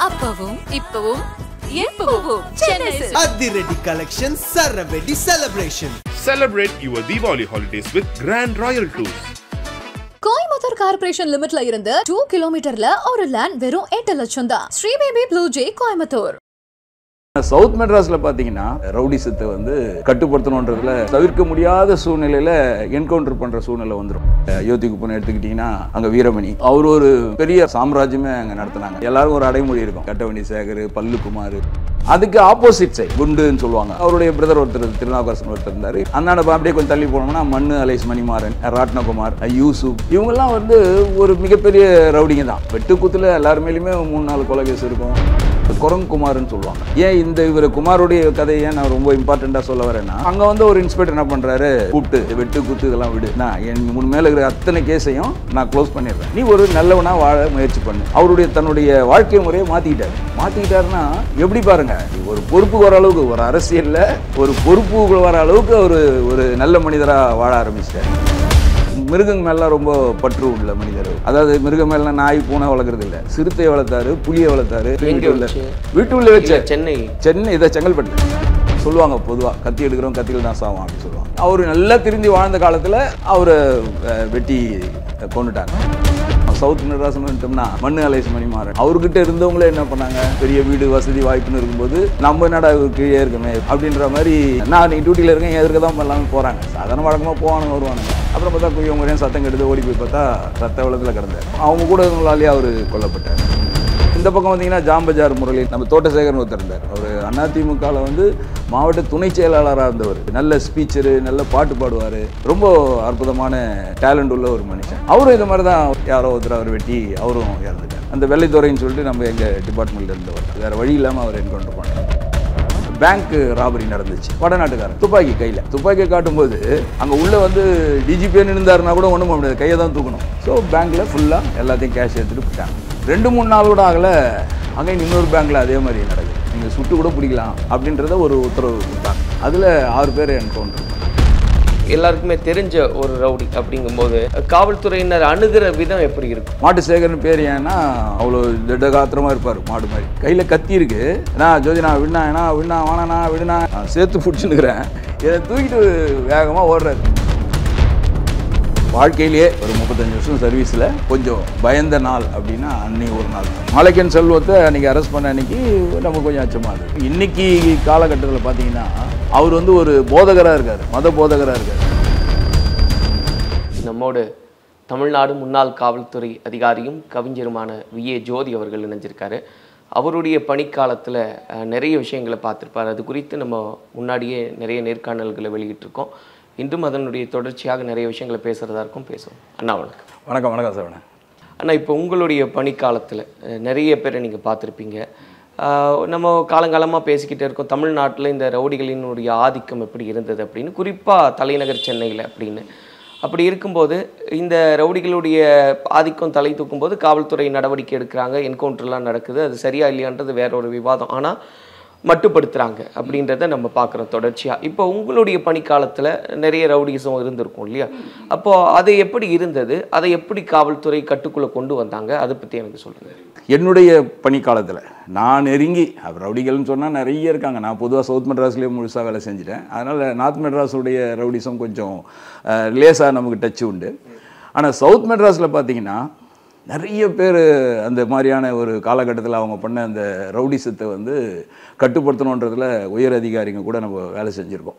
அப்பவும் இப்பவும் எப்பவும் Chennai Silks. Adhiredi collection, Saravedi celebration. Celebrate your Diwali holidays with Grand Royal Tours. Coimbatore corporation லிமிட்ல இருந்து 2 கிலோமீட்டர்ல ஒரு லேண்ட் வெறும் 8 லட்சம் தான். Sri baby blue J Coimbatore. South மெட்ராஸ்ல பாத்தீங்கன்னா ரவுடிசத்தை வந்து கட்டுப்படுத்தணுன்றதுல தவிர்க்க முடியாத சூழ்நிலையில என்கவுண்டர் பண்ற சூழ்நிலை வந்துடும். யோதிகுப்பன் எடுத்துக்கிட்டீங்கன்னா அங்க வீரமணி அவர் ஒரு பெரிய சாம்ராஜ்யமே அங்க நடத்தினாங்க. எல்லாரும் ஒரு அடைமொழி இருக்கும், கட்டவண்டி சேகர், பல்லுக்குமார். அதுக்கு ஆப்போசிட் சைட் குண்டுன்னு சொல்லுவாங்க. அவருடைய பிரதர் ஒருத்தர் திருநாவுக்கரசன் ஒருத்தர் இருந்தாரு. அண்ணாட அப்படியே கொஞ்சம் தள்ளி போனோம்னா மண்ணு அலைஸ் மணிமாறன், ராட்னகுமார், யூசுப், இவங்கெல்லாம் வந்து ஒரு மிகப்பெரிய ரவுடிங்க தான். வெட்டுக்குத்துல எல்லாருமேலுமே 3-4 கொலை கேஸ் இருக்கும். குரங்குமார்னு சொல்லுவாங்க. ஏன் இந்த இவர் குமாருடைய கதையை நான் ரொம்ப இம்பார்ட்டண்டா சொல்ல வரேன்னா, அங்க வந்து ஒரு இன்ஸ்பெக்டர் என்ன பண்றாரு, கூப்பிட்டு வெட்டு குத்து இதெல்லாம் விடு, நான் என் முன் மேல இருக்கிற அத்தனை கேஸையும் நான் க்ளோஸ் பண்ணிடுறேன், நீ ஒரு நல்லவனா வாழ முயற்சி பண்ணு. அவருடைய தன்னுடைய வாழ்க்கை முறையை மாத்திக்கிட்டாருன்னா எப்படி பாருங்க, ஒரு பொறுப்பு வர அளவுக்கு, ஒரு அரசியல்ல ஒரு பொறுப்பு வர அளவுக்கு ஒரு நல்ல மனிதரா வாழ ஆரம்பிச்சிட்டாரு. மிருகங்க மேலாம் ரொம்ப பற்று உள்ள மனிதர். அதாவது மிருகம் மேல நாய் பூனை வளர்க்கறது இல்லை, சிறுத்தையை வளர்த்தாரு, புலியை வளர்த்தாரு. வீட்டுள்ள வச்ச சென்னை இதை செங்கல்பட்டு சொல்லுவாங்க பொதுவா, கத்தி எடுக்கிறோம் கத்திகள் தான் சாவான் அப்படின்னு சொல்லுவாங்க. அவரு நல்லா திருந்தி வாழ்ந்த காலத்துல அவரை வெட்டி கொண்டுட்டாங்க. சவுத் மெட்ராஸ்னு மண்ணு அலைஸ் மணிமாறன் அவர்கிட்ட இருந்தவங்களே என்ன பண்ணாங்க, பெரிய வீடு வசதி வாய்ப்புன்னு இருக்கும்போது நம்ம என்னடா கீழே இருக்குமே அப்படின்ற மாதிரி, நான் நீ டியூட்டியில் இருக்கேன் எதிர்க்க தான் எல்லாமே போறாங்க. சாதாரண வழக்கமாக போவானுங்க வருவானுங்க. அப்புறம் பார்த்தா குய்யவங்க சத்தம் கெடுத்து ஓடி போய் பார்த்தா ரத்த வெள்ளத்தில் கிடந்தார். அவங்க கூட இருந்தவங்களாலேயே அவர் கொல்லப்பட்டார். இந்த பக்கம் வந்தீங்கன்னா ஜாம்பஜார் முரளி, நம்ம தோட்டசேகரன் ஒருத்தர் இருந்தார். அவர் அதிமுகவில் வந்து மாவட்ட துணை செயலாளராக இருந்தவர். நல்ல ஸ்பீச்சரு, நல்ல பாட்டு பாடுவார், ரொம்ப அற்புதமான டேலண்ட் உள்ள ஒரு மனுஷன். அவரும் இந்த மாதிரி தான் யாரோ ஒருத்தர் அவர் வெட்டி அவரும் இறந்துட்டார். அந்த வெள்ளைத்துறைன்னு சொல்லிட்டு நம்ம எங்கள் டிபார்ட்மெண்ட்டில் இருந்தவர். வேறு வழி இல்லாமல் அவர் என்கவுண்டர் பண்ணார். பேங்க் ராபரி நடந்துச்சு. வடநாட்டுக்காரன் துப்பாக்கி கையில், துப்பாக்கியை காட்டும்போது அங்கே உள்ளே வந்து டிஜிபின்னு இருந்தாருன்னா கூட ஒன்றும் பண்ண முடியாது, கையை தான் தூக்கணும். ஸோ பேங்க்கில் ஃபுல்லாக எல்லாத்தையும் கேஷ் எடுத்துகிட்டு போயிட்டாங்க. 2-3 நாள் கூட ஆகலை, அங்கே இன்னொரு பேங்க்கில் அதே மாதிரி நடக்குது. நீங்கள் சுட்டு கூட பிடிக்கலாம் அப்படின்றத ஒரு உத்தரவு கொடுத்தாங்க. அதில் 6 பேர் என்கவுண்டர். எல்லாருக்குமே தெரிஞ்ச ஒரு ரவுடி அப்படிங்கும்போது காவல்துறையினர் அணுகிற விதம் எப்படி இருக்கும்? மாட்டு சேகர்னு பேர் ஏன்னா அவ்வளோ திடகாத்திரமாக இருப்பார். மாடு மாதிரி கையில் கத்தி இருக்கு. நான் ஜோதி நான் விடனா வானா விடுனா சேர்த்து பிடிச்சுன்னுக்கிறேன், இதை தூக்கிட்டு வேகமாக ஓடுறாரு. வாழ்க்கையிலேயே ஒரு 35 வருஷம் சர்வீஸில் கொஞ்சம் பயந்த நாள் அப்படின்னா அன்னைக்கு ஒரு நாள். மாலைக்கன் செல்வத்தை அன்றைக்கி அரெஸ்ட் பண்ண அன்றைக்கி நம்ம கொஞ்சம் அச்சமாக இருக்குது. இன்றைக்கி காலகட்டத்தில் பார்த்தீங்கன்னா அவர் வந்து ஒரு போதகராக இருக்கார், மத போதகராக இருக்கார். நம்மோடு தமிழ்நாடு முன்னாள் காவல்துறை அதிகாரியும் கவிஞருமான விஏ ஜோதி அவர்கள் இணைஞ்சிருக்காரு. அவருடைய பணிக்காலத்தில் நிறைய விஷயங்களை பார்த்துருப்பார். அது குறித்து நம்ம முன்னாடியே நிறைய நேர்காணல்களை வெளியிட்டிருக்கோம். இன்றும் அதனுடைய தொடர்ச்சியாக நிறைய விஷயங்களை பேசுகிறதா இருக்கும். பேசுவோம். அண்ணா வணக்கம். வணக்கம். வணக்கம் சார். அண்ணா, இப்போ உங்களுடைய பணிக்காலத்தில் நிறைய பேரை நீங்கள் பார்த்துருப்பீங்க. நம்ம காலங்காலமாக பேசிக்கிட்டே இருக்கோம் தமிழ்நாட்டில் இந்த ரவுடிகளினுடைய ஆதிக்கம் எப்படி இருந்தது அப்படின்னு, குறிப்பாக தலைநகர் சென்னையில் அப்படின்னு. அப்படி இருக்கும்போது இந்த ரவுடிகளுடைய ஆதிக்கம் தலை தூக்கும்போது காவல்துறை நடவடிக்கை எடுக்கிறாங்க, என்கவுண்டர்லாம் நடக்குது. அது சரியா இல்லையான்றது வேற ஒரு விவாதம். ஆனால் மட்டுப்படுத்துகிறாங்க அப்படின்றத நம்ம பார்க்குறோம் தொடர்ச்சியாக. இப்போ உங்களுடைய பணிக்காலத்தில் நிறைய ரவுடிசம் இருந்திருக்கும் இல்லையா? அப்போது அது எப்படி இருந்தது, அதை எப்படி காவல்துறை கட்டுக்குள்ளே கொண்டு வந்தாங்க, அதை பற்றி எனக்கு சொல்லுங்கள். என்னுடைய பணிக்காலத்தில் நான் நெருங்கி ரவுடிகள்னு சொன்னால் நிறைய இருக்காங்க. நான் பொதுவாக சவுத் மெட்ராஸ்லேயே முழுசாக வேலை செஞ்சுட்டேன். அதனால் நார்த் மெட்ராஸுடைய ரவுடிசம் கொஞ்சம் லேசாக நமக்கு டச்சு உண்டு. ஆனால் சவுத் மெட்ராஸில் பார்த்தீங்கன்னா நிறைய பேர் அந்த மாதிரியான ஒரு காலகட்டத்தில் அவங்க பண்ண அந்த ரவுடிசத்தை வந்து கட்டுப்படுத்தணுன்றதில் உயர் அதிகாரிங்க கூட நம்ம வேலை செஞ்சுருக்கோம்.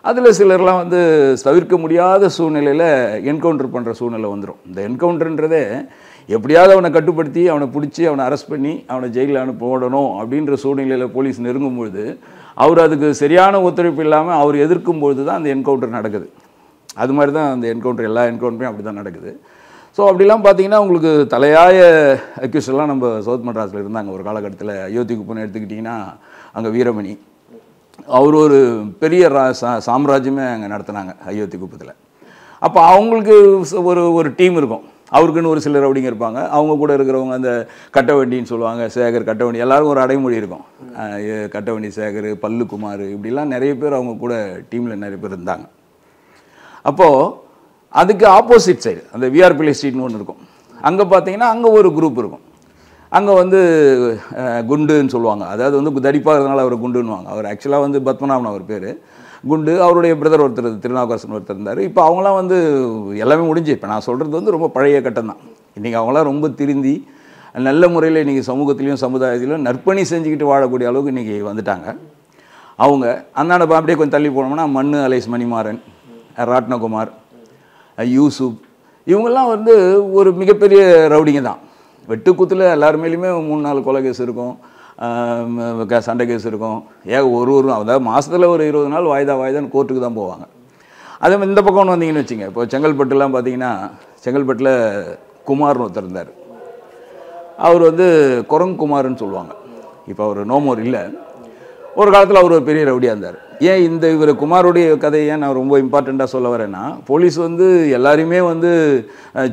அதில் சிலர்லாம் வந்து தவிர்க்க முடியாத சூழ்நிலையில் என்கவுண்டர் பண்ணுற சூழ்நிலை வந்துடும். இந்த என்கவுண்டர்ன்றதே எப்படியாவது அவனை கட்டுப்படுத்தி அவனை பிடிச்சி அவனை அரெஸ்ட் பண்ணி அவனை ஜெயிலில் போடணும் அப்படின்ற சூழ்நிலையில் போலீஸ் நெருங்கும்பொழுது அவர் அதுக்கு சரியான ஒத்துழைப்பு இல்லாமல் அவர் எதிர்க்கும்பொழுது தான் அந்த என்கவுண்டர் நடக்குது. அது மாதிரி தான் அந்த என்கவுண்டர், எல்லா என்கவுண்டரும் அப்படி தான் நடக்குது. ஸோ அப்படிலாம் பார்த்தீங்கன்னா உங்களுக்கு தலையாய அக்யூஸ்டெல்லாம் நம்ம சவுத் மெட்ராஸில் இருந்தாங்க ஒரு காலகட்டத்தில். யோதிகுப்பன் எடுத்துக்கிட்டிங்கன்னா அங்கே வீரமணி அவர் ஒரு பெரிய சாம்ராஜ்யமே அங்கே நடத்தினாங்க அயோத்திகுப்பத்தில். அப்போ அவங்களுக்கு ஒரு டீம் இருக்கும், அவருக்குன்னு ஒரு சில ரவுடிங்க இருப்பாங்க. அவங்க கூட இருக்கிறவங்க அந்த கட்டவண்டின்னு சொல்லுவாங்க, சேகர் கட்டவண்டி, எல்லாரும் ஒரு அடைமொழி இருக்கும். கட்டவண்டி சேகர், பல்லுக்குமார், இப்படிலாம் நிறைய பேர் அவங்க கூட டீமில் நிறைய பேர் இருந்தாங்க. அப்போது அதுக்கு ஆப்போசிட் சைடு அந்த விஆர்பிஎல் ஸ்ட்ரீட்னு ஒன்று இருக்கும். அங்கே பார்த்தீங்கன்னா அங்கே ஒரு குரூப் இருக்கும். அங்கே வந்து குண்டுன்னு சொல்லுவாங்க. அதாவது வந்து தடிப்பாகிறதுனால அவர் குண்டுன்னுவாங்க. அவர் ஆக்சுவலாக வந்து பத்மநாபன் அவர் பேர். குண்டு அவருடைய பிரதர் ஒருத்தர் திருநாவுக்கரசன் ஒருத்தர் இருந்தார். இப்போ அவங்களாம் வந்து எல்லாமே முடிஞ்சு, இப்போ நான் சொல்கிறது வந்து ரொம்ப பழைய கட்டம் தான். இன்றைக்கி அவங்களாம் ரொம்ப திருந்தி நல்ல முறையில் இன்றைக்கி சமூகத்திலையும் சமுதாயத்திலையும் நற்பணி செஞ்சுக்கிட்டு வாழக்கூடிய அளவுக்கு இன்றைக்கி வந்துட்டாங்க. அவங்க அந்தாண்ட அப்படியே கொஞ்சம் தள்ளி போனோம்னா மண்ணு அலைஸ் மணிமாறன், ராட்னகுமார், யூசுப், இவங்கெல்லாம் வந்து ஒரு மிகப்பெரிய ரவுடிங்க தான். வெட்டுக்குத்தில் எல்லாருமேலேயுமே 3-4 கொலை கேஸ் இருக்கும், சண்டை கேஸ் இருக்கும். ஒரு அதாவது மாதத்தில் ஒரு 20 நாள் வாய்தான்னு கோர்ட்டுக்கு தான் போவாங்க. அதே மாதிரி இந்த பக்கம் வந்தீங்கன்னு வச்சுங்க, இப்போ செங்கல்பட்டுலாம் பார்த்தீங்கன்னா செங்கல்பட்டில் குமார்னு ஒருத்தர் இருந்தார். அவர் வந்து குரங்குமார்னு சொல்லுவாங்க. இப்போ அவர் நோமோர் இல்லை. ஒரு காலத்தில் அவர் ஒரு பெரிய ரவுடியாக இருந்தார். ஏன் இவர் குமாருடைய கதையை நான் ரொம்ப இம்பார்ட்டண்ட்டாக சொல்ல வரேன்னா, போலீஸ் வந்து எல்லாரையுமே வந்து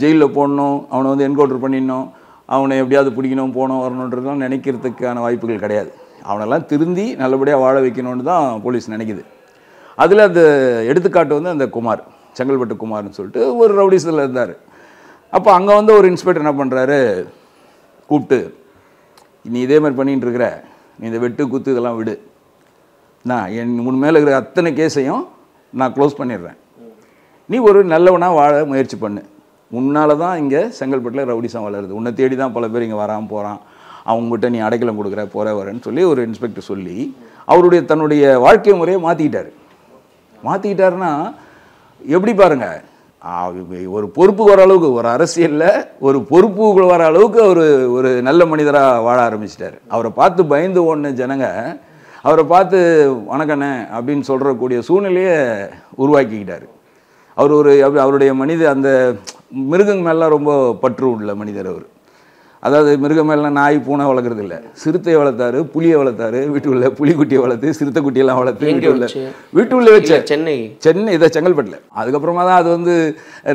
ஜெயிலில் போடணும், அவனை வந்து என்கவுண்டர் பண்ணிடணும், அவனை எப்படியாவது பிடிக்கணும் போனோம் வரணுன்றதுலாம் நினைக்கிறதுக்கான வாய்ப்புகள் கிடையாது. அவனெல்லாம் திருந்தி நல்லபடியாக வாழ வைக்கணும்னு தான் போலீஸ் நினைக்குது. அதில் அந்த எடுத்துக்காட்டு வந்து அந்த குமார், செங்கல்பட்டு குமார்னு சொல்லிட்டு ஒரு ரவுடிஸில் இருந்தார். அப்போ அங்கே வந்து ஒரு இன்ஸ்பெக்டர் என்ன பண்ணுறாரு, கூப்பிட்டு நீ இதே மாதிரி பண்ணிகிட்டு இருக்கிற, நீ இந்த வெட்டு குத்து இதெல்லாம் விடு, நான் உன் மேலே இருக்கிற அத்தனை கேஸையும் நான் க்ளோஸ் பண்ணிடுறேன், நீ ஒரு நல்லவனாக வாழ முயற்சி பண்ணு, உன்னால் தான் இங்கே செங்கல்பட்டில் ரவுடிசம் வளருது, உன்னை தேடி தான் பல பேர் இங்கே வராமல் போகிறான், அவங்ககிட்ட நீ அடைக்கலம் கொடுக்குற வரேன்னு சொல்லி ஒரு இன்ஸ்பெக்டர் சொல்லி அவருடைய தன்னுடைய வாழ்க்கை முறையை மாற்றிக்கிட்டாருன்னா எப்படி பாருங்க, ஒரு பொறுப்பு வர அளவுக்கு, ஒரு அரசியலில் ஒரு பொறுப்பு வர அளவுக்கு ஒரு நல்ல மனிதராக வாழ ஆரம்பிச்சிட்டார். அவரை பார்த்து பயந்து ஓடின ஜனங்க அவரை பார்த்து வணக்கண்ணே அப்படின்னு சொல்கிறக்கூடிய சூழ்நிலையை உருவாக்கிக்கிட்டார். அவருடைய அந்த மிருகங்க மேலாம் ரொம்ப பற்று உள்ள மனிதர் அவர். அதாவது மிருகம் மேலாம் நாய் பூனை வளர்க்குறது இல்லை, சிறுத்தையை வளர்த்தாரு, புளியை வளர்த்தாரு, வீட்டுக்குள்ள புலிக்குட்டியை வளர்த்து, சிறுத்தை குட்டியெல்லாம் வளர்த்து வீட்டுக்குள்ளே வச்ச சென்னை இதை செங்கல்பட்டில். அதுக்கப்புறமா தான் அது வந்து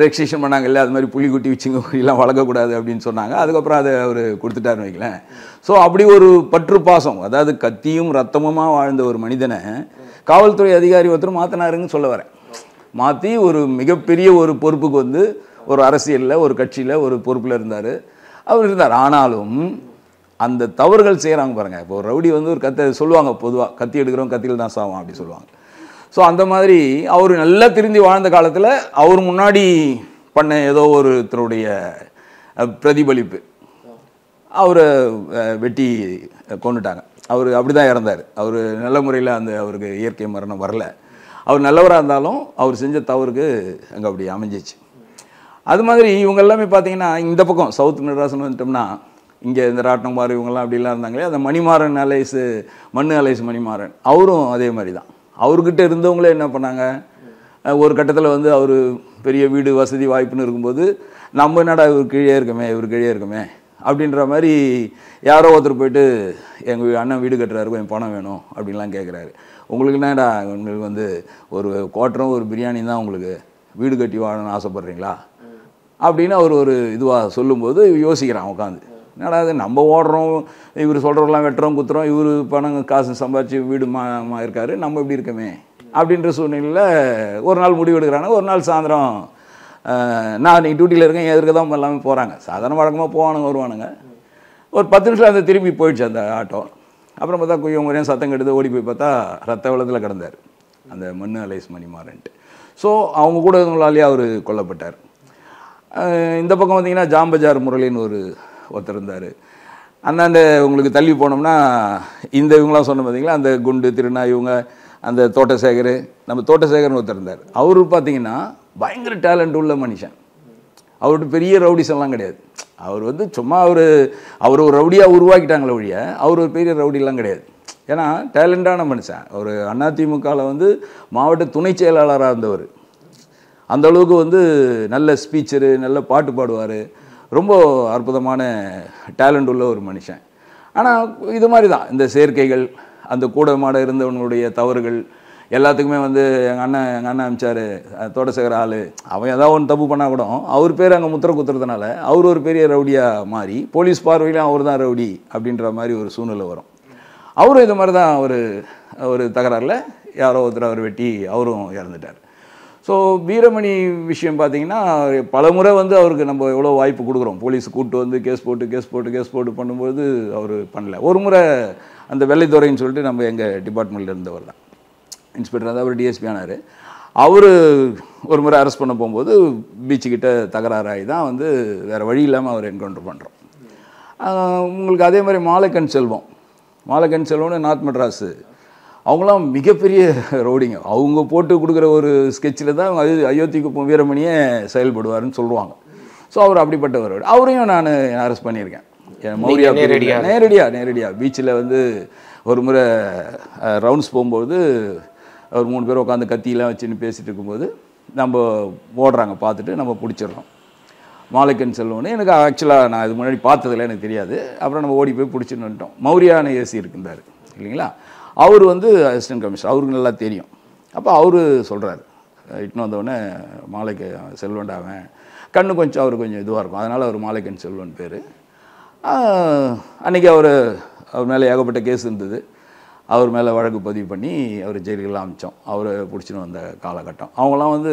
ரெஜிஸ்ட்ரேஷன் பண்ணாங்க இல்லை, அது மாதிரி புலிக்குட்டி வச்சுங்க எல்லாம் வளர்க்கக்கூடாது அப்படின்னு சொன்னாங்க. அதுக்கப்புறம் அதை அவர் கொடுத்துட்டாருன்னு வைக்கலேன். ஸோ அப்படி ஒரு பற்று பாசம், அதாவது கத்தியும் ரத்தமுமாக வாழ்ந்த ஒரு மனிதனை காவல்துறை அதிகாரி ஒருத்தர் மாற்றினாருன்னு சொல்ல வரேன். மாற்றி ஒரு மிகப்பெரிய ஒரு பொறுப்புக்கு வந்து ஒரு அரசியலில் ஒரு கட்சியில் ஒரு பொறுப்பில் இருந்தார். ஆனாலும் அந்த தவறுகள் செய்கிறாங்க பாருங்கள். இப்போ ஒரு ரவுடி வந்து ஒரு சொல்லுவாங்க பொதுவாக, கத்தி எடுக்கிறோம் கத்தியில் தான் சாவான் அப்படி சொல்லுவாங்க. ஸோ அந்த மாதிரி அவர் நல்லா திருந்தி வாழ்ந்த காலத்தில் அவர் முன்னாடி பண்ண ஏதோ ஒருத்தருடைய பிரதிபலிப்பு அவரை வெட்டி கொண்டுட்டாங்க. அவர் அப்படி தான் இறந்தார். அவர் நல்ல முறையில் அவருக்கு இயற்கை மரணம் வரல. அவர் நல்லவராக இருந்தாலும் அவர் செஞ்ச தவறுக்கு அங்கே அப்படி அமைஞ்சிச்சு. அது மாதிரி இவங்க எல்லாமே பார்த்தீங்கன்னா இந்த பக்கம் சவுத் மெட்ராஸ்னு வந்துட்டோம்னா இங்கே இந்த ராட்னகுமார் இவங்கெல்லாம் அப்படிலாம் இருந்தாங்களே, அந்த மணிமாறன் மண்ணு அலைஸ் மணிமாறன் அவரும் அதே மாதிரி தான். அவர்கிட்ட இருந்தவங்களே என்ன பண்ணாங்க, ஒரு கட்டத்தில் வந்து அவர் பெரிய வீடு வசதி வாய்ப்புன்னு இருக்கும்போது நம்ம என்னடா இவர் கீழே இருக்கமே அப்படின்ற மாதிரி யாரோ ஒருத்தர் போயிட்டு எங்கள் அண்ணன் வீடு கட்டுறாரு, கொஞ்சம் பணம் வேணும் அப்படின்லாம் கேட்குறாரு. உங்களுக்கு என்னடா உங்களுக்கு வந்து ஒரு குவார்ட்டரும் ஒரு பிரியாணி தான் உங்களுக்கு வீடு கட்டி வாழணும்னு ஆசைப்பட்றீங்களா அப்படின்னு அவர் ஒரு இதுவாக சொல்லும்போது யோசிக்கிறான் உட்காந்து, என்னடா அது நம்ம ஓடுறோம், இவர் சொல்கிறவங்களாம் வெட்டுறோம் குத்துறோம், இவர் பணம் காசு சம்பாதிச்சு வீடு இருக்காரு, நம்ம இப்படி இருக்கமே அப்படின்ற சூழ்நிலையில் ஒரு நாள் முடிவு எடுக்கிறாங்க. ஒரு நாள் சாயந்தரம் நான் நீ டியூட்டியில் இருக்கேன், எதிர்க்க தான் எல்லாமே போகிறாங்க, சாதாரண வழக்கமாக போவானுங்க வருவானுங்க. ஒரு 10 நிமிஷம் அந்த திரும்பி போயிடுச்சு அந்த ஆட்டோ. அப்புறம் பார்த்தா குய்ய முறையும் சத்தம் கெடுத்து ஓடி போய் பார்த்தா ரத்த வெள்ளத்தில் கிடந்தார் அந்த மண்ணு அலைஸ் மணிமாறன்ட்டு. ஸோ அவங்க கூட இருந்தவங்களாலேயே அவர் கொல்லப்பட்டார். இந்த பக்கம் பார்த்தீங்கன்னா ஜாம்பஜார் முரளின்னு ஒருத்தர் இருந்தார். அந்தாண்ட உங்களுக்கு தள்ளி போனோம்னா இவங்களாம் சொன்ன பார்த்தீங்களா, அந்த குண்டு திருநா இவங்க, அந்த தோட்டசேகர்னு ஒருத்தர் இருந்தார். அவரு பார்த்தீங்கன்னா பயங்கர டேலண்ட் உள்ள மனுஷன். அவர்கிட்ட பெரிய ரவுடிசம்லாம் கிடையாது. அவர் வந்து சும்மா அவர் ஒரு ரவுடியாக உருவாக்கிட்டாங்களே ஒழிய அவர் ஒரு பெரிய ரவுடிலாம் கிடையாது. ஏன்னா டேலண்டான மனுஷன். அவர் அதிமுகவில் வந்து மாவட்ட துணை செயலாளராக இருந்தவர். அந்த அளவுக்கு வந்து நல்ல ஸ்பீச்சரு, நல்ல பாட்டு பாடுவார், ரொம்ப அற்புதமான டேலண்ட் உள்ள ஒரு மனுஷன். ஆனால் இது மாதிரி தான் இந்த சேர்க்கைகள், அந்த கூட மாட இருந்தவனுடைய தவறுகள் எல்லாத்துக்குமே வந்து எங்கள் அண்ணன் அமிச்சார் தோட்டசேகர் ஆள், அவன் ஏதாவது ஒன்று தப்பு பண்ணால் கூட அவர் பேர் அங்கே முத்திர குத்துறதுனால அவர் ஒரு பெரிய ரவுடியாக மாறி போலீஸ் பார்வையிலும் அவர் தான் ரவுடி அப்படின்ற மாதிரி ஒரு சூழ்நிலை வரும். அவரும் இது மாதிரி தான் ஒரு தகராறில் யாரோ ஒருத்தர் அவர் வெட்டி அவரும் இறந்துட்டார். ஸோ வீரமணி விஷயம் பார்த்தீங்கன்னா பல முறை வந்து அவருக்கு நம்ம எவ்வளோ வாய்ப்பு கொடுக்குறோம். போலீஸ் கூப்பிட்டு வந்து கேஸ் போட்டு பண்ணும்போது அவர் பண்ணல. ஒரு முறை அந்த வெள்ளைத்துறைன்னு சொல்லிட்டு நம்ம எங்கள் டிபார்ட்மெண்ட்டில் இருந்தவர் தான், இன்ஸ்பெக்டர் தான், அவர் டிஎஸ்பி ஆனார். அவர் ஒரு முறை அரெஸ்ட் பண்ண போகும்போது பீச்சுக்கிட்ட தகராறாகி தான் வந்து வேறு வழி இல்லாமல் அவர் என்கவுண்டர் பண்ணுறோம். உங்களுக்கு அதே மாதிரி மாலக்கன் செல்வம்னு நார்த் மெட்ராஸு, அவங்களாம் மிகப்பெரிய ரவுடிங்க. அவங்க போட்டு கொடுக்குற ஒரு ஸ்கெட்சில் தான் அயோத்திக்குப்பம் வீரமணியே செயல்படுவார்னு சொல்லுவாங்க. ஸோ அவர் அப்படிப்பட்டவர். அவரையும் நான் அரெஸ்ட் பண்ணியிருக்கேன். மௌரியா நேரடியாக பீச்சில் வந்து ஒரு முறை ரவுண்ட்ஸ் போகும்போது அவர் 3 பேர் உட்காந்து கத்தியெல்லாம் வச்சுன்னு பேசிகிட்டு இருக்கும்போது நம்ம ஓடுறாங்க, பார்த்துட்டு நம்ம பிடிச்சிடுறோம். மாலக்கன் செல்வம்னு எனக்கு ஆக்சுவலாக நான் இது முன்னாடி பார்த்ததில்ல, எனக்கு தெரியாது. அப்புறம் நம்ம ஓடி போய் பிடிச்சின்னு வந்துட்டோம். மௌரியான ஏசி இருக்குந்தார் இல்லைங்களா, அவர் வந்து அசிஸ்டன்ட் கமிஷனர், அவருக்கு நல்லா தெரியும். அப்போ அவர் சொல்கிறார், இட்டுன்னு வந்தவுடனே செல்வன்டா அவன் கண்ணு கொஞ்சம் அவர் கொஞ்சம் இதுவாக இருக்கும், அதனால் அவர் மாலக்கன் செல்வன் பேர். அன்றைக்கி அவர் மேலே ஏகப்பட்ட கேஸ் இருந்தது. அவர் மேலே வழக்கு பதிவு பண்ணி அவர் ஜெயிலுக்கெல்லாம் அமிச்சோம். அவரை பிடிச்சின்னு வந்த காலகட்டம். அவங்களாம் வந்து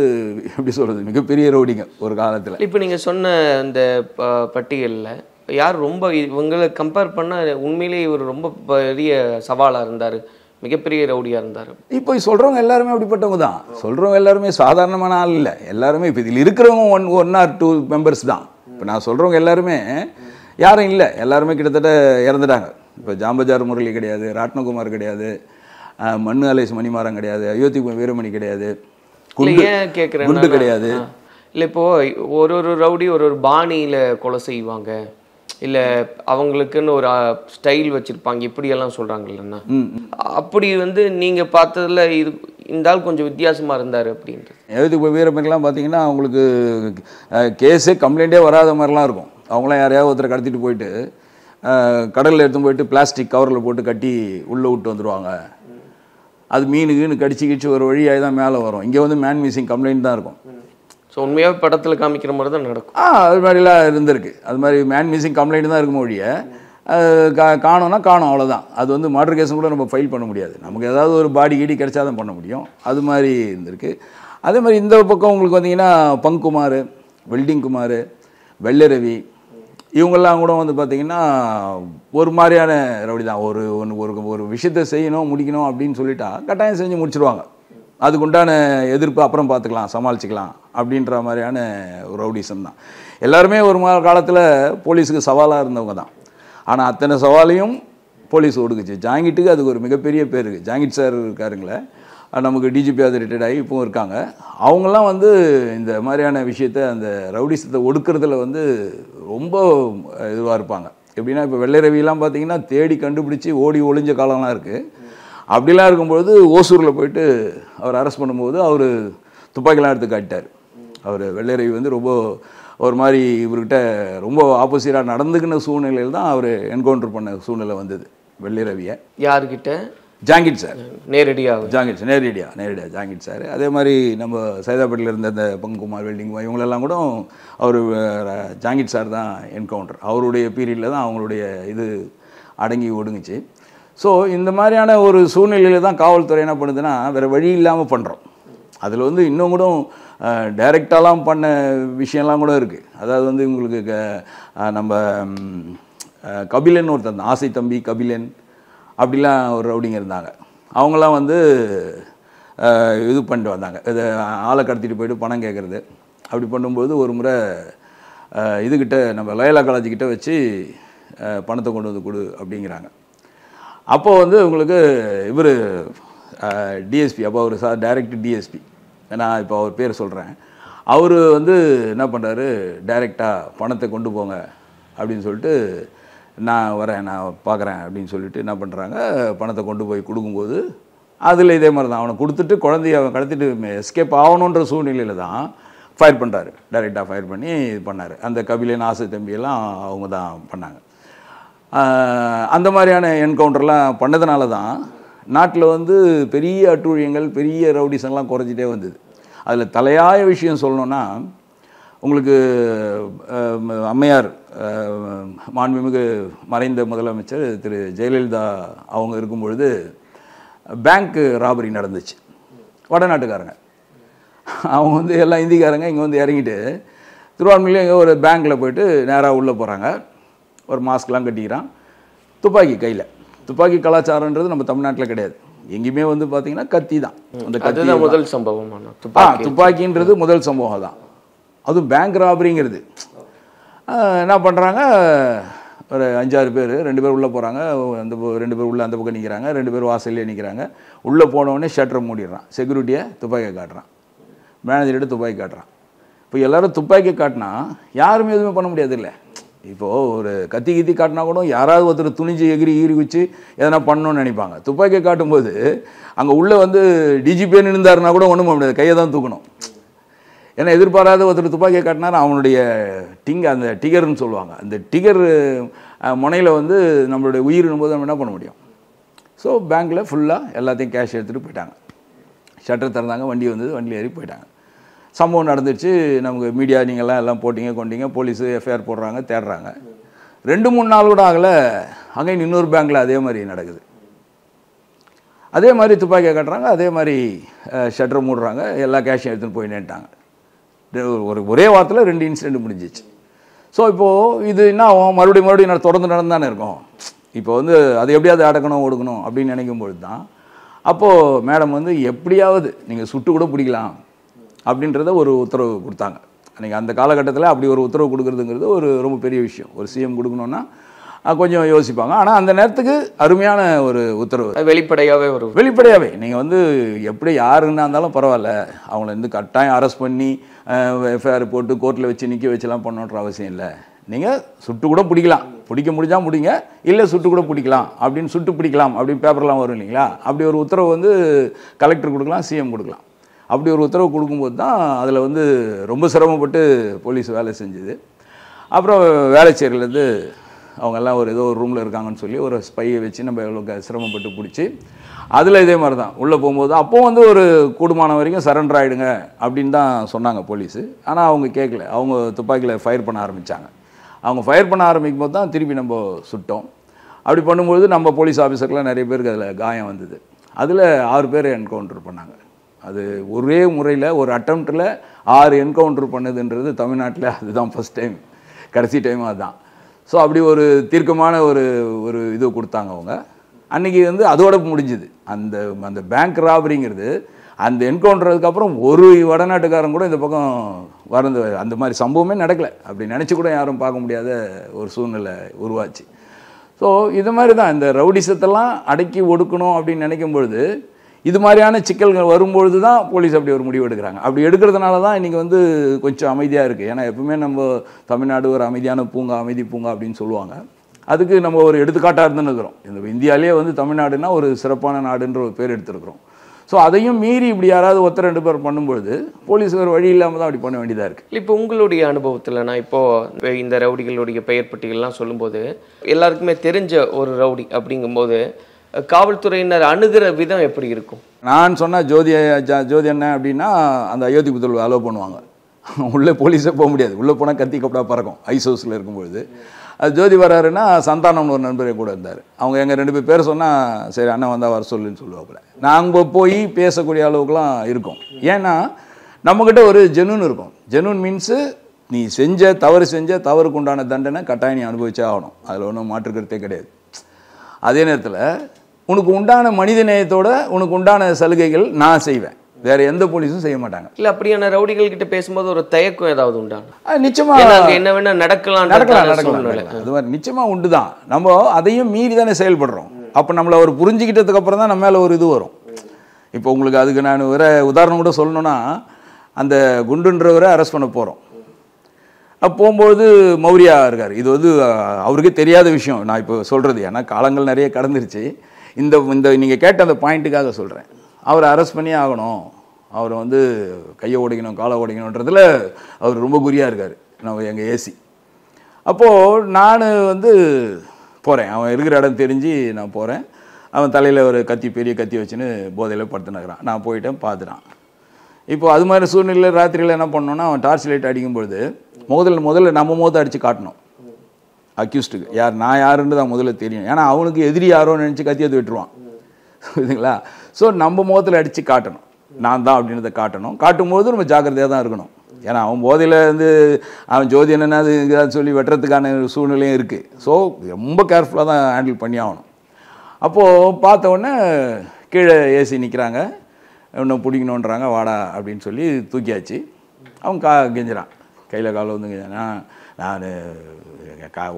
எப்படி சொல்கிறது, மிகப்பெரிய ரவுடிங்க ஒரு காலத்தில். இப்போ நீங்கள் சொன்ன அந்த பட்டியலில் யார் ரொம்ப இவங்களை கம்பேர் பண்ணால் உண்மையிலேயே இவர் ரொம்ப பெரிய சவாலாக இருந்தார், மிகப்பெரிய ரவுடியாக இருந்தார்? இப்போ சொல்கிறவங்க எல்லாருமே அப்படிப்பட்டவங்க தான். சொல்கிறவங்க எல்லாருமே சாதாரணமான ஆள் இல்லை. எல்லாருமே இப்போ இதில் இருக்கிறவங்க 1 or 2 மெம்பர்ஸ் தான். இப்போ நான் சொல்கிறவங்க எல்லாருமே யாரும் இல்லை, எல்லாருமே கிட்டத்தட்ட இறந்துட்டாங்க. இப்போ ஜாம்பஜார் முரளி கிடையாது, ராட்னகுமார் கிடையாது, மண்ணு அலேஸ் மணிமாறன் கிடையாது, அயோத்திக்குப்பம் வீரமணி கிடையாது, குண்டு கிடையாது. இல்லை இப்போது ஒரு ரவுடி ஒரு பாணியில் கொலை செய்வாங்க, இல்லை அவங்களுக்குன்னு ஒரு ஸ்டைல் வச்சுருப்பாங்க, இப்படியெல்லாம் சொல்கிறாங்க இல்லைன்னா. அப்படி வந்து நீங்கள் பார்த்ததில் இந்த ஆள் கொஞ்சம் வித்தியாசமாக இருந்தார் அப்படின்றது. அயோத்திக்குப்பம் வீரமணிலாம் பார்த்தீங்கன்னா அவங்களுக்கு கேஸே கம்ப்ளைண்ட்டே வராத மாதிரிலாம் இருக்கும். அவங்களாம் யாரையாவது ஒருத்தரை கடத்திட்டு போயிட்டு கடலில் எடுத்து போயிட்டு பிளாஸ்டிக் கவரில் போட்டு கட்டி உள்ளே விட்டு வந்துடுவாங்க. அது மீனுக்குன்னு கடிச்சு ஒரு வழியாக தான் மேலே வரும். இங்கே வந்து மேன் மிஸ்ஸிங் கம்ப்ளைண்ட் தான் இருக்கும். ஸோ உண்மையாக படத்தில் காமிக்கிற மாதிரி தான் நடக்கும். அது மாதிரிலாம் இருந்திருக்கு. அது மாதிரி மேன் மிஸ்ஸிங் கம்ப்ளைண்ட் தான் இருக்கும் ஒழிய காணோன்னா காணும், அவ்வளோதான். அது வந்து மர்டர் கேஸும் கூட நம்ம ஃபைல் பண்ண முடியாது. நமக்கு ஏதாவது ஒரு பாடி கீடி கிடைச்சா தான் பண்ண முடியும். அது மாதிரி இருந்திருக்கு. அதே மாதிரி இந்த பக்கம் உங்களுக்கு வந்தீங்கன்னா பங்குமார், வெல்டிங் குமார், வெள்ளரவி, இவங்கெல்லாம் கூட வந்து பார்த்திங்கன்னா ஒரு மாதிரியான ரவுடி தான். ஒரு விஷயத்தை செய்யணும் முடிக்கணும் அப்படின்னு சொல்லிட்டா கட்டாயம் செஞ்சு முடிச்சிடுவாங்க. அதுக்குண்டான எதிர்ப்பு அப்புறம் பார்த்துக்கலாம், சமாளிச்சிக்கலாம் அப்படின்ற மாதிரியான ஒரு ரவுடிசம் தான். எல்லாருமே ஒரு காலத்தில் போலீஸுக்கு சவாலாக இருந்தவங்க தான். ஆனால் அத்தனை சவாலையும் போலீஸ் ஒடுக்குச்சு. ஜாங்கிட்டுக்கு அதுக்கு ஒரு மிகப்பெரிய பேர் இருக்குது. ஜாங்கிட் சார் இருக்காருங்களே, நமக்கு டிஜிபி அது ரிட்டையர்ட் ஆகி இப்போவும் இருக்காங்க. அவங்கெல்லாம் வந்து இந்த மாதிரியான விஷயத்தை அந்த ரவுடிசத்தை ஒடுக்கிறதுல வந்து ரொம்ப இதுவாக இருப்பாங்க. எப்படின்னா இப்போ வெள்ளைரவியெல்லாம் பார்த்தீங்கன்னா தேடி கண்டுபிடிச்சி ஓடி ஒளிஞ்ச காலம்லாம் இருக்குது. அப்படிலாம் இருக்கும்பொழுது ஓசூரில் போயிட்டு அவர் அரெஸ்ட் பண்ணும்போது அவர் துப்பாக்கிலாம் எடுத்து காட்டிட்டார். அவர் வெள்ளைரவி வந்து ரொம்ப ஒரு மாதிரி இவர்கிட்ட ரொம்ப ஆப்போசிட்டாக நடந்துக்கின சூழ்நிலையில் தான் அவர் என்கவுண்டர் பண்ண சூழ்நிலை வந்தது வெள்ளைரவியை. யார்கிட்ட? ஜாங்கிட் சார் நேரடியாக. ஜாங்கிட் சார் நேரடியாக ஜாங்கிட் சார். அதே மாதிரி நம்ம சைதாப்பேட்டில் இருந்த அந்த பங்குமார், வெல்டிங் இவங்களெல்லாம் கூட அவர் ஜாங்கிட் சார் தான் என்கவுண்டர். அவருடைய பீரியடில் தான் அவங்களுடைய இது அடங்கி ஒடுங்குச்சு. ஸோ இந்த மாதிரியான ஒரு சூழ்நிலையில் தான் காவல்துறை என்ன பண்ணுதுன்னா வேறு வழி இல்லாமல் பண்ணுறோம். அதில் வந்து இன்னும் கூட டைரெக்டாலாம் பண்ண விஷயம்லாம் கூட இருக்குது. அதாவது வந்து உங்களுக்கு நம்ம கபிலன் ஒருத்தர், ஆசை தம்பி கபிலன் அப்படிலாம் ஒரு ரவுடிங்க இருந்தாங்க. அவங்களாம் வந்து இது பண்ணிட்டு வந்தாங்க, இதை ஆளை கடத்திட்டு போயிட்டு பணம் கேட்குறது. அப்படி பண்ணும்போது ஒரு முறை இதுக்கிட்ட நம்ம லயோலா காலேஜுக்கிட்ட வச்சு பணத்தை கொண்டு வந்து கொடு அப்படிங்கிறாங்க. அப்போது வந்து உங்களுக்கு இவர் டிஎஸ்பி, அப்போ அவர் டைரக்ட் டிஎஸ்பி, நான் இப்போ அவர் பேர் சொல்கிறேன். அவர் வந்து என்ன பண்ணுறாரு, டைரெக்டாக பணத்தை கொண்டு போங்க அப்படின்னு சொல்லிட்டு நான் வரேன், நான் பார்க்குறேன் அப்படின்னு சொல்லிட்டு என்ன பண்ணுறாங்க, பணத்தை கொண்டு போய் கொடுக்கும்போது அதில் இதே மாதிரி தான் அவனை கொடுத்துட்டு குழந்தைய அவன் கடத்திட்டு எஸ்கேப் ஆகணுன்ற சூழ்நிலையில் தான் ஃபயர் பண்ணுறாரு. டைரெக்டாக ஃபயர் பண்ணி இது பண்ணார். அந்த கபிலன், ஆசை தம்பியெல்லாம் அவங்க தான் பண்ணாங்க. அந்த மாதிரியான என்கவுண்டர்லாம் பண்ணதுனால தான் நாட்டில் வந்து பெரிய அட்டூழியங்கள், பெரிய ரவுடிசங்கள்லாம் குறைஞ்சிட்டே வந்தது. அதில் தலையாய விஷயம் சொல்லணுன்னா உங்களுக்கு அம்மையார், மாண்புமிகு மறைந்த முதலமைச்சர் திரு ஜெயலலிதா அவங்க இருக்கும் பொழுது பேங்க்கு ராபரி நடந்துச்சு, வடநாட்டுக்காரங்க. அவங்க வந்து எல்லாம் இந்திக்காரங்க இங்கே வந்து இறங்கிட்டு திருவான்மையிலே எங்கே ஒரு பேங்க்கில் போயிட்டு நேராக உள்ளே போகிறாங்க. ஒரு மாஸ்க்லாம் கட்டிக்கிறான், துப்பாக்கி கையில். துப்பாக்கி கலாச்சாரன்றது நம்ம தமிழ்நாட்டில் கிடையாது. எங்கேயுமே வந்து பார்த்தீங்கன்னா கத்தி தான். அந்த கத்தி தான் முதல் சம்பவம். துப்பாக்கின்றது முதல் சம்பவம் தான். அதுவும் பேங்க் ராபரிங்கிறது. என்ன பண்ணுறாங்க, ஒரு 5-6 பேர், 2 பேர் உள்ளே போகிறாங்க, அந்த 2 பேர் உள்ளே அந்த பக்கம் நிற்கிறாங்க, 2 பேர் வாசல்லே நிற்கிறாங்க. உள்ளே போனவுடனே ஷட்டரை மூடிடுறான், செக்யூரிட்டியை துப்பாக்கியை காட்டுறான், மேனேஜர்கிட்ட துப்பாக்கி காட்டுறான். இப்போ எல்லோரும் துப்பாக்கி காட்டினா யாருமே எதுவுமே பண்ண முடியாது இல்லை. இப்போது ஒரு கத்தி கித்தி காட்டினா கூட யாராவது ஒருத்தர் துணிஞ்சு எகிரி வச்சு எதனா பண்ணணும்னு நினைப்பாங்க. துப்பாக்கியை காட்டும்போது அங்கே உள்ளே வந்து டிஜிபின்னு இருந்தாருன்னா கூட ஒன்றும் பண்ண முடியாது, கையை தான் தூக்கணும். ஏன்னா எதிர்பாராத ஒருத்தர் துப்பாக்கியை காட்டினார், அவனுடைய அந்த டிகர்னு சொல்லுவாங்க, அந்த டிகர் முனையில் வந்து நம்மளுடைய உயிரினும் போது நம்ம என்ன பண்ண முடியும். ஸோ பேங்க்கில் ஃபுல்லாக எல்லாத்தையும் கேஷ் எடுத்துகிட்டு போயிட்டாங்க. ஷட்டர் திறந்தாங்க, வண்டி வந்தது, வண்டியில் ஏறி போயிட்டாங்க. சம்பவம் நடந்துச்சு. நமக்கு மீடியா நீங்கள்லாம் எல்லாம் போட்டிங்க கொண்டீங்க, போலீஸு எஃப்ஐஆர் போடுறாங்க, தேடுறாங்க. 2-3 நாள் கூட ஆகலை, அங்கே இன்னொரு பேங்க்கில் அதே மாதிரி நடக்குது. அதே மாதிரி துப்பாக்கியை காட்டுறாங்க, அதே மாதிரி ஷட்டரை மூடுறாங்க, எல்லா கேஷையும் எடுத்துன்னு போய் நின்ட்டாங்க. ஒரே வாரத்தில் 2 இன்சிடென்ட் முடிஞ்சிச்சு. ஸோ இப்போது இது என்ன ஆகும், மறுபடியும் தொடர்ந்து நடந்தானே இருக்கும். இப்போ வந்து அது எப்படியாவது அடக்கணும் ஒடுக்கணும் அப்படின்னு நினைக்கும்பொழுது தான் அப்போது மேடம் வந்து எப்படியாவது நீங்கள் சுட்டு கூட பிடிக்கலாம் அப்படின்றத ஒரு உத்தரவு கொடுத்தாங்க. அன்றைக்கி அந்த காலகட்டத்தில் அப்படி ஒரு உத்தரவு கொடுக்குறதுங்கிறது ஒரு ரொம்ப பெரிய விஷயம். ஒரு சிஎம் கொடுக்கணுன்னா கொஞ்சம் யோசிப்பாங்க. ஆனால் அந்த நேரத்துக்கு அருமையான ஒரு உத்தரவு, வெளிப்படையாகவே நீங்கள் வந்து எப்படி யாருன்னா இருந்தாலும் பரவாயில்ல, அவங்கள வந்து கட்டாயம் அரெஸ்ட் பண்ணி எஃப்ஐஆர் போட்டு கோர்ட்டில் வச்சு நிற்க வச்சுலாம் பண்ணணுன்ற அவசியம் இல்லை. நீங்கள் சுட்டு கூட பிடிக்கலாம், பிடிக்க முடிஞ்சால் பிடிங்க, இல்லை சுட்டு கூட பிடிக்கலாம் அப்படின்னு சுட்டு பிடிக்கலாம் அப்படின்னு பேப்பர்லாம் வரும் இல்லைங்களா. அப்படி ஒரு உத்தரவு வந்து கலெக்டர் கொடுக்கலாம், சிஎம் கொடுக்கலாம். அப்படி ஒரு உத்தரவு கொடுக்கும்போது தான் அதில் வந்து ரொம்ப சிரமப்பட்டு போலீஸ் வேலை செஞ்சுது. அப்புறம் வேலைச்சேரியிலேருந்து அவங்கெல்லாம் ஏதோ ஒரு ரூமில் இருக்காங்கன்னு சொல்லி ஒரு ஸ்பையை வச்சு நம்ம எவ்வளோ சிரமப்பட்டு பிடிச்சி அதில் இதே மாதிரி தான் உள்ளே போகும்போது அப்போ வந்து ஒரு கூடுமான வரைக்கும் சரண்டர் ஆகிடுங்க அப்படின்னு தான் சொன்னாங்க போலீஸு. ஆனால் அவங்க கேட்கல, அவங்க துப்பாக்கியில் ஃபயர் பண்ண ஆரம்பித்தாங்க. அவங்க ஃபயர் பண்ண ஆரம்பிக்கும் போது தான் திருப்பி நம்ம சுட்டோம். அப்படி பண்ணும்போது நம்ம போலீஸ் ஆஃபீஸர்க்கெலாம் நிறைய பேருக்கு அதில் காயம் வந்தது. அதில் 6 பேர் என்கவுண்டர் பண்ணாங்க. அது ஒரே முறையில் ஒரு அட்டம்ப்டில் 6 என்கவுண்டர் பண்ணதுன்றது தமிழ்நாட்டில் அதுதான் ஃபஸ்ட் டைம், கடைசி டைம் அதுதான். ஸோ அப்படி ஒரு தீர்க்கமான ஒரு இது கொடுத்தாங்க அவங்க. அன்றைக்கி வந்து அதோட முடிஞ்சுது. அந்த பேங்க் ராபரிங்கிறது அந்த என்கவுண்டருக்கு அப்புறம் ஒரு வடநாட்டுக்காரன் கூட இந்த பக்கம் வரந்து அந்த மாதிரி சம்பவமே நடக்கலை. அப்படி நினச்சி கூட யாரும் பார்க்க முடியாத ஒரு சூழ்நிலை உருவாச்சு. ஸோ இது மாதிரி தான் இந்த ரவுடிசத்தெல்லாம் அடக்கி ஒடுக்கணும் அப்படின்னு நினைக்கும் பொழுது இது மாதிரியான சிக்கல்கள் வரும்பொழுது தான் போலீஸ் அப்படி ஒரு முடிவு எடுக்கிறாங்க. அப்படி எடுக்கிறதுனால தான் இன்றைக்கி வந்து கொஞ்சம் அமைதியாக இருக்குது. ஏன்னா எப்பவுமே நம்ம தமிழ்நாடு ஒரு அமைதியான பூங்கா, அமைதி பூங்கா அப்படின்னு சொல்லுவாங்க. அதுக்கு நம்ம ஒரு எடுத்துக்காட்டாக இருந்துன்னு இருக்கிறோம். இந்த இந்தியாவிலே வந்து தமிழ்நாடுனா ஒரு சிறப்பான நாடுன்ற ஒரு பேர் எடுத்துருக்குறோம். ஸோ அதையும் மீறி இப்படி யாராவது 1-2 பேர் பண்ணும்பொழுது போலீஸ் ஒரு வழி இல்லாமல் தான் அப்படி பண்ண வேண்டியதாக இருக்குது. இப்போ உங்களுடைய அனுபவத்தில் நான் இப்போது இந்த ரவுடிகளுடைய பெயர் பட்டியல்லாம் சொல்லும்போது எல்லாருக்குமே தெரிஞ்ச ஒரு ரவுடி அப்படிங்கும்போது காவல்துறையினர் அணுகிற விதம் எப்படி இருக்கும்? நான் சொன்னால் ஜோதி என்ன அப்படின்னா அந்த அயோத்தி புத்தூர் அலோவ் பண்ணுவாங்க. உள்ளே போலீஸே போக முடியாது, உள்ளே போனால் கத்தி கப்படா பறக்கும் ஐஸ் ஹவுஸில் இருக்கும்பொழுது. அது ஜோதி வராருன்னா சந்தானம்னு ஒரு நண்பரே கூட இருந்தார். அவங்க எங்கள் 2 பேர் சொன்னால் சரி அண்ணன் வந்தால் வர சொல்லுன்னு சொல்லுவாப்புல. நாங்கள் போய் பேசக்கூடிய அளவுக்குலாம் இருக்கும். ஏன்னா நம்மக்கிட்ட ஒரு ஜெனூன் இருக்கும். ஜெனூன் மீன்ஸு நீ தவறுக்கு உண்டான தண்டனை கட்டாயம் நீ அனுபவிச்சே ஆகணும். அதில் ஒன்றும் மாற்றுக்கிறதே கிடையாது. அதே நேரத்தில் உனக்கு உண்டான மனித நேயத்தோட உனக்கு உண்டான சலுகைகள் நான் செய்வேன், வேற எந்த போலீஸும் செய்ய மாட்டாங்க. இல்லை அப்படியான ரவுடிகள் கிட்ட பேசும்போது ஒரு தயக்கம் ஏதாவது உண்டான? நிச்சயமா என்ன வேணா நடக்கலாம். அது மாதிரி நிச்சயமா உண்டு தான். நம்ம அதையும் மீறி தானே செயல்படுறோம். அப்போ நம்மளை அவர் புரிஞ்சுக்கிட்டதுக்கு அப்புறம் தான் நம்ம மேலே ஒரு இது வரும். இப்போ உங்களுக்கு அதுக்கு நான் வேற உதாரணம் கூட சொல்லணும்னா, அந்த குண்டுன்றவரை அரெஸ்ட் பண்ண போகிறோம். போகும்போது மௌரியா இருக்கார். இது வந்து அவருக்கே தெரியாத விஷயம் நான் இப்போ சொல்கிறது, ஏன்னா காலங்கள் நிறைய கடந்துருச்சு. இந்த நீங்கள் கேட்ட அந்த பாயிண்ட்டுக்காக சொல்கிறேன். அவரை அரெஸ்ட் பண்ணியே ஆகணும், அவரை வந்து கையை உடைக்கணும் காலை உடைக்கணுன்றதில் அவர் ரொம்ப குறியாக இருக்கார். நம்ம எங்கள் ஏசி. அப்போது நான் வந்து போகிறேன், அவன் இருக்கிற இடம் தெரிஞ்சு நான் போகிறேன். அவன் தலையில் ஒரு பெரிய கத்தி வச்சுன்னு போதையில் படுத்துனுக்கிறான். நான் போயிட்டேன், பார்த்துட்டான். இப்போ அது மாதிரி சூழ்நிலையில் ராத்திரியில் என்ன பண்ணோன்னா, அவன் டார்ச் லைட் அடிக்கும்பொழுது முதல்ல நம்ம முகத்தை அடித்து காட்டணும் அக்யூஸ்டுக்கு. நான் யாருன்னு தான் முதல்ல தெரியும். ஏன்னா அவனுக்கு எதிரி யாரோன்னு நினச்சி கத்தி எடுத்து விட்டுருவான், புரியுதுங்களா? ஸோ நம்ம முகத்தில் அடித்து காட்டணும். நான் தான் அப்படின்றத காட்டணும். காட்டும்போது நம்ம ஜாக்கிரதையாக தான் இருக்கணும். ஏன்னா அவன் போதையில் வந்து அவன் ஜோதி என்னென்னா அது சொல்லி வெட்டுறதுக்கான சூழ்நிலையும் இருக்குது. ஸோ ரொம்ப கேர்ஃபுல்லாக தான் ஹேண்டில் பண்ணி ஆகணும். அப்போது பார்த்த உடனே கீழே ஏசி நிற்கிறாங்க, இன்னும் பிடிக்கணுன்றாங்க, வாடா அப்படின்னு சொல்லி தூக்கியாச்சு. அவன் கெஞ்சிறான், கையில் காலை வந்து நான்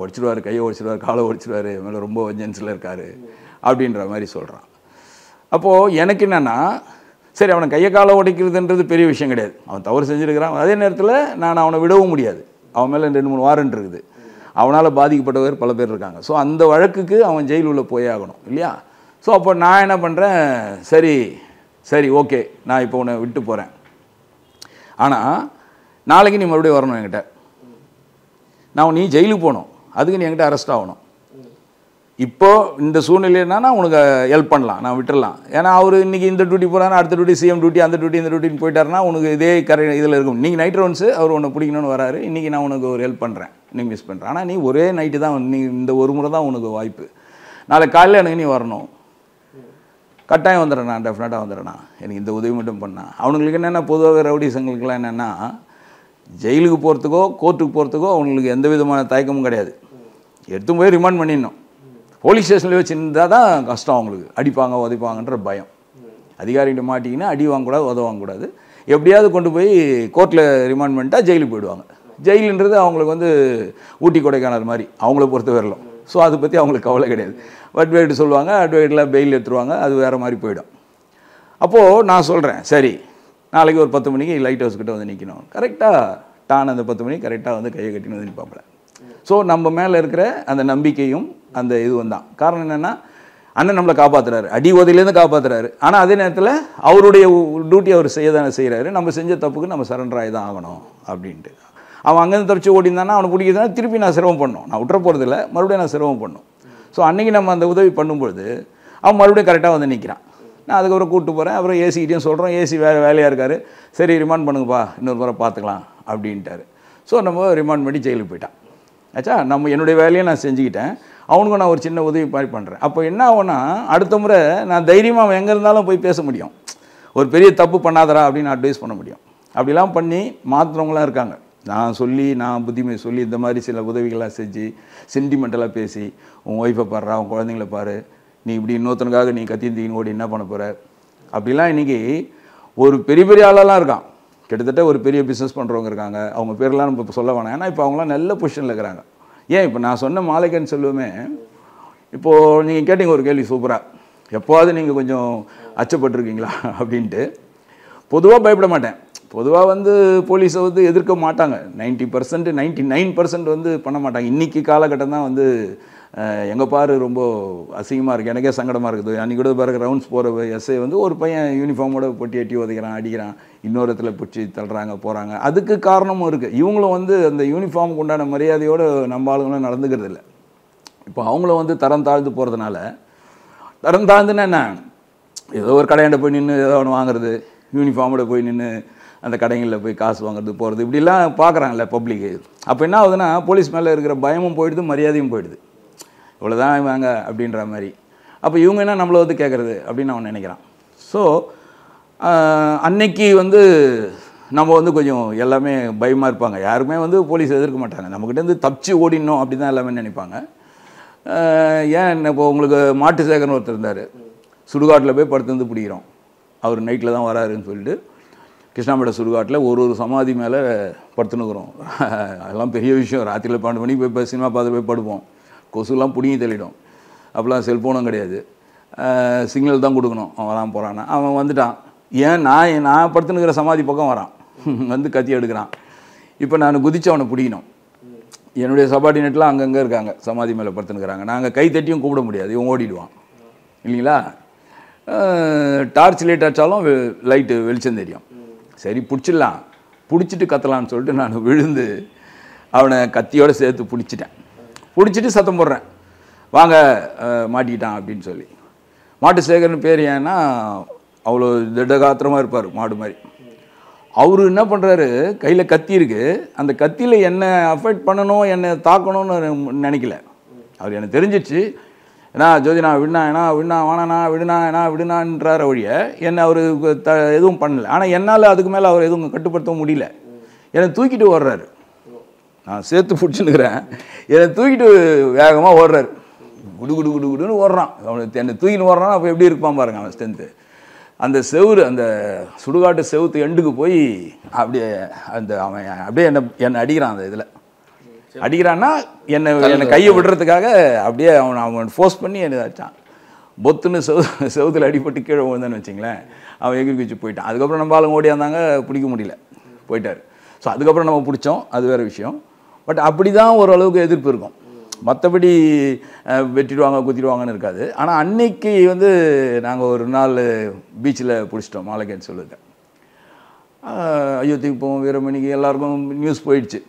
ஒடிச்சிடுவார், கையை ஒடிச்சிடுவார், காலை ஒடிச்சிடுவார், மேலே ரொம்ப வெஞ்சன்ஸில் இருக்கார் அப்படின்ற மாதிரி சொல்கிறான். அப்போது எனக்கு என்னென்னா, சரி அவனை கையை காலை உடைக்கிறதுன்றது பெரிய விஷயம் கிடையாது, அவன் தவறு செஞ்சுருக்கிறான். அதே நேரத்தில் நான் அவனை விடவும் முடியாது, அவன் மேலே 2-3 வாரண்ட் இருக்குது, அவனால் பாதிக்கப்பட்டவர் பல பேர் இருக்காங்க. ஸோ அந்த வழக்குக்கு அவன் ஜெயில் உள்ள போயே ஆகணும் இல்லையா? ஸோ அப்போ நான் என்ன பண்ணுறேன், சரி ஓகே நான் இப்போ உன்னை விட்டு போகிறேன், ஆனால் நாளைக்கு நீ மறுபடியும் வரணும் என்கிட்ட, நீ ஜெயிலுக்கு போகணும், அதுக்கு நீ என்கிட்ட அரெஸ்ட் ஆகணும். இப்போது இந்த சூழ்நிலை என்னன்னா உனக்கு ஹெல்ப் பண்ணலாம், நான் விட்டுடலாம். ஏன்னா அவர் இன்றைக்கி இந்த டியூட்டி போகிறாரு, அடுத்த டியூட்டி சிஎம் டியூட்டி, அந்த டியூட்டி இந்த டியூட்டின்னு போயிட்டாருன்னா உனக்கு இதே இதில் இருக்கும். நீங்கள் நைட் ரவுண்ட்ஸு அவர் உன்னை பிடிக்கணும்னு வராரு, இன்றைக்கி நான் உனக்கு ஒரு ஹெல்ப் பண்ணுறேன், நீ மிஸ் பண்ணுறேன், ஆனால் நீ ஒரே நைட்டு தான், நீ இந்த ஒரு முறை தான் உனக்கு வாய்ப்பு, நாளைக்கு காலையில் எனக்கு நீ வரணும், கட்டாயம் வந்துடுறேன், நான் டெஃபினட்டாக வந்துடுறேன், எனக்கு இந்த உதவி மட்டும் பண்ணால். அவனுங்களுக்கு என்னென்னா பொதுவாக ரவுடிசங்களுக்கெல்லாம் என்னென்னா ஜெயிலுக்கு போகிறதுக்கோ கோர்ட்டுக்கு போகிறதுக்கோ அவங்களுக்கு எந்த விதமான தயக்கமும் கிடையாது, எடுத்து போய் ரிமாண்ட் பண்ணிடணும். போலீஸ் ஸ்டேஷனில் வச்சுருந்தால் தான் கஷ்டம், அவங்களுக்கு அடிப்பாங்க உதைப்பாங்கன்ற பயம். அதிகாரிகிட்ட மாட்டிங்கன்னா அடி வாங்கக்கூடாது, உதவாங்கக்கூடாது, எப்படியாவது கொண்டு போய் கோர்ட்டில் ரிமாண்ட் பண்ணிட்டா ஜெயிலுக்கு போயிடுவாங்க. ஜெயிலுன்றது அவங்களுக்கு வந்து ஊட்டி கொடைக்கானல் மாதிரி அவங்கள பொறுத்த வரலாம். ஸோ அதை பற்றி அவங்களுக்கு கவலை கிடையாது. அட்வொகேட் சொல்லுவாங்க, அட்வொகேட்டில் பெயில் எடுத்துருவாங்க, அது வேறு மாதிரி போயிடும். அப்போது நான் சொல்கிறேன், சரி நாளைக்கு ஒரு 10 மணிக்கு லைட் ஹவுஸ் கிட்ட வந்து நிற்கணும், கரெக்டாக டான் அந்த 10 மணிக்கு கரெக்டாக வந்து கையை கட்டின்னு வந்து நிற்பாப்புல. ஸோ நம்ம மேலே இருக்கிற அந்த நம்பிக்கையும் அந்த இதுவும் தான் காரணம். என்னென்னா அண்ணன் நம்மளை காப்பாற்றுறாரு, அடி உதையிலேருந்து காப்பாற்றுறாரு, ஆனால் அதே நேரத்தில் அவருடைய டியூட்டி அவர் செய்ய தானே செய்கிறாரு, நம்ம செஞ்ச தப்புக்கு நம்ம சரண்டர் ஆகி தான் ஆகணும் அப்படின்ட்டு. அவன் அங்கேருந்து தப்பிச்சு ஓடிந்தானா அவனை பிடிக்கிறதுனா திருப்பி நான் சிரமம் பண்ணணும், நான் விட்டுற போகிறதில்ல, மறுபடியும் நான் சிரமம் பண்ணணும். ஸோ அன்றைக்கி நம்ம அந்த உதவி பண்ணும்பொழுது அவன் மறுபடியும் கரெக்டாக வந்து நிற்கிறான். நான் அதுக்கப்புறம் கூப்பிட்டு போகிறேன், அப்புறம் ஏசிக்கிட்டையும் சொல்கிறோம், ஏசி வேலையாக இருக்கார், சரி ரிமாண்ட் பண்ணுங்கப்பா, இன்னொரு முறை பார்த்துக்கலாம் அப்படின்ட்டார். ஸோ நம்ம ரிமாண்ட் பண்ணி ஜெயிலுக்கு போயிட்டான். ஆச்சா, என்னுடைய வேலையை நான் செஞ்சுக்கிட்டேன், அவனுக்கும் நான் ஒரு சின்ன உதவி மாதிரி பண்ணுறேன். அப்போ என்ன ஆகும்னா அடுத்த முறை நான் தைரியமாக அவன் எங்கே இருந்தாலும் போய் பேச முடியும், ஒரு பெரிய தப்பு பண்ணாதரா அப்படின்னு அட்வைஸ் பண்ண முடியும். அப்படிலாம் பண்ணி மாற்றுறவங்களாம் இருக்காங்க. நான் புத்திமதி சொல்லி இந்த மாதிரி சில உதவிகளாக செஞ்சு சென்டிமெண்டலாக பேசி, உன் ஒய்ஃபை பாடுறா, உன் குழந்தைங்கள பாரு, நீ இப்படி இன்னொருத்தனுக்காக நீ கத்தின்னு ஓடி என்ன பண்ண போகிற அப்படிலாம் இன்றைக்கி ஒரு பெரிய ஆளெல்லாம் இருக்கான். கிட்டத்தட்ட ஒரு பெரிய பிஸ்னஸ் பண்ணுறவங்க இருக்காங்க, அவங்க பேரெலாம் நம்ம இப்போ சொல்ல வேணாம், ஏன்னா இப்போ அவங்களாம் நல்ல பொசிஷனில் இருக்கிறாங்க. ஏன் இப்போ நான் சொன்ன மாலைக்கன் செல்வமே, இப்போது நீங்கள் கேட்டீங்க ஒரு கேள்வி சூப்பராக, எப்போவாது நீங்கள் கொஞ்சம் அச்சப்பட்டுருக்கீங்களா அப்படின்ட்டு. பொதுவாக பயப்பட மாட்டேன், பொதுவாக வந்து போலீஸை வந்து எதிர்க்க மாட்டாங்க, 90% 99% வந்து பண்ண மாட்டாங்க. இன்றைக்கி காலகட்டம் தான் வந்து எங்கே பாரு ரொம்ப அசிங்கமாக இருக்குது, எனக்கே சங்கடமாக இருக்குது. அன்றைக்கி கூட பாருங்க ரவுண்ட்ஸ் போகிற எஸ்ஐ வந்து ஒரு பையன் யூனிஃபார்மோட பொட்டி எட்டி உதைக்கிறான், அடிக்கிறான், இன்னொரு இடத்துல பிடிச்சி தள்ளுறாங்க போகிறாங்க. அதுக்கு காரணமும் இருக்குது, இவங்களும் வந்து அந்த யூனிஃபார்முக்கு உண்டான மரியாதையோடு நம்ம ஆளுங்களும் நடந்துக்கிறது இல்லை. இப்போ அவங்களும் வந்து தரம் தாழ்ந்து போகிறதுனால, தரம் தாழ்ந்துன்னா என்ன, ஏதோ ஒரு கடையாண்ட போய் நின்று ஏதோ ஒன்று வாங்குறது, யூனிஃபார்மோட போய் நின்று அந்த கடைகளில் போய் காசு வாங்குறது போகிறது, இப்படிலாம் பார்க்குறாங்கல்ல பப்ளிக்கு. அப்போ என்ன ஆகுதுன்னா போலீஸ் மேலே இருக்கிற பயமும் போயிடுது, மரியாதையும் போயிடுது, இவ்வளோதான் வாங்க அப்படின்ற மாதிரி. அப்போ இவங்க என்ன நம்மளை வந்து கேட்குறது அப்படின்னு அவன் நினைக்கிறான். ஸோ அன்னைக்கு வந்து நம்ம வந்து கொஞ்சம் எல்லாமே பயமாக இருப்பாங்க, யாருமே வந்து போலீஸ் எதிர்க்க மாட்டாங்க, நம்மக்கிட்டேருந்து தப்பிச்சு ஓடிடணும் அப்படி தான் எல்லாமே நினைப்பாங்க. ஏன் இப்போ உங்களுக்கு மாட்டு சேகரன் ஒருத்தர் இருந்தார், சுடுகாட்டில் போய் படுத்து வந்து பிடிக்கிறோம், அவர் நைட்டில் தான் வராருன்னு சொல்லிட்டு கிருஷ்ணாபேட்டை சுடுகாட்டில் ஒரு சமாதி மேலே படுத்துனுக்குறோம். அதெல்லாம் பெரிய விஷயம், ராத்திரியில் 12 மணிக்கு போய் சினிமா பார்த்துட்டு போய் படுப்போம், கொசுலாம் பிடிங்கி தள்ளிடும், அப்போலாம் செல்ஃபோனும் கிடையாது, சிக்னல் தான் கொடுக்கணும். அவன் வரான் போகிறான்னா, அவன் வந்துட்டான், ஏன் நான் படுத்துனுக்கிற சமாதி பக்கம் வரான், வந்து கத்தி எடுக்கிறான். இப்போ நான் குதிச்சு அவனை பிடிக்கணும், என்னுடைய சபார்டினேட்லாம் அங்கங்கே இருக்காங்க, சமாதி மேலே படுத்துனுக்கிறாங்க, நாங்கள் கை தட்டியும் கூப்பிட முடியாது, இவன் ஓடிடுவான் இல்லைங்களா. டார்ச் லைட் அடித்தாலும் லைட்டு வெளிச்சம் தெரியும், சரி பிடிச்சிடலாம், பிடிச்சிட்டு கத்தலான்னு சொல்லிட்டு நான் விழுந்து அவனை கத்தியோடு சேர்த்து பிடிச்சிட்டு சத்தம் போடுறேன், வாங்க மாட்டிக்கிட்டான் அப்படின்னு சொல்லி. மாட்டு சேகர்னு பேர் ஏன்னா அவ்வளோ திடகாத்திரமாக இருப்பார், மாடு மாதிரி. அவர் என்ன பண்ணுறாரு, கையில் கத்தி இருக்குது, அந்த கத்தியில் என்னை அஃபெக்ட் பண்ணணும், என்னை தாக்கணும்னு நினைக்கல. அவர் எனக்கு தெரிஞ்சிச்சு, ஏன்னா ஜோதினா விடுனா வானானா விடுனான்றார் ஒழிய என்ன அவர் எதுவும் பண்ணல. ஆனால் என்னால் அதுக்கு மேலே அவர் எதுவும் கட்டுப்படுத்த முடியல. என்னை தூக்கிட்டு ஓடுறாரு. நான் சேர்த்து பிடிச்சுன்னுக்கிறேன். என்னை தூக்கிட்டு வேகமாக ஓடுறாரு. குடுன்னு ஓடுறான். அவனுக்கு என்னை தூக்கின்னு ஓடுறான். அப்போ எப்படி இருப்பான் பாருங்க அவன் ஸ்ட்ரென்த்து. அந்த செவுறு, அந்த சுடுகாட்டு செவுத்து எண்டுக்கு போய் அப்படியே அவன் அப்படியே என்னை அடிக்கிறான். அந்த இதில் அடிக்கிறான்னா என்னை கையை விடுறதுக்காக அப்படியே அவன் ஃபோர்ஸ் பண்ணி என்னை அடித்தான். பொத்துன்னு செவுத்தில் அடிப்பட்டு கீழே விழுந்தான்னு வச்சிங்களேன். அவன் எகிரி வச்சு போயிட்டான். அதுக்கப்புறம் நம்ம ஆளுங்க ஓடியாந்தாங்க, பிடிக்க முடியல, போயிட்டார். ஸோ அதுக்கப்புறம் நம்ம பிடிச்சோம், அது வேறு விஷயம். பட் அப்படி தான் ஓரளவுக்கு எதிர்ப்பு இருக்கும். மற்றபடி வெட்டிடுவாங்க குத்திடுவாங்கன்னு இருக்காது. ஆனால் அன்னைக்கு நாங்கள் ஒரு நாள் பீச்சில் பிடிச்சிட்டோம் மாலைக்கன் சொல்லுங்க. அயோத்திக்கு போவோம், வீரமணிக்கு எல்லாருக்கும் நியூஸ் போயிடுச்சு.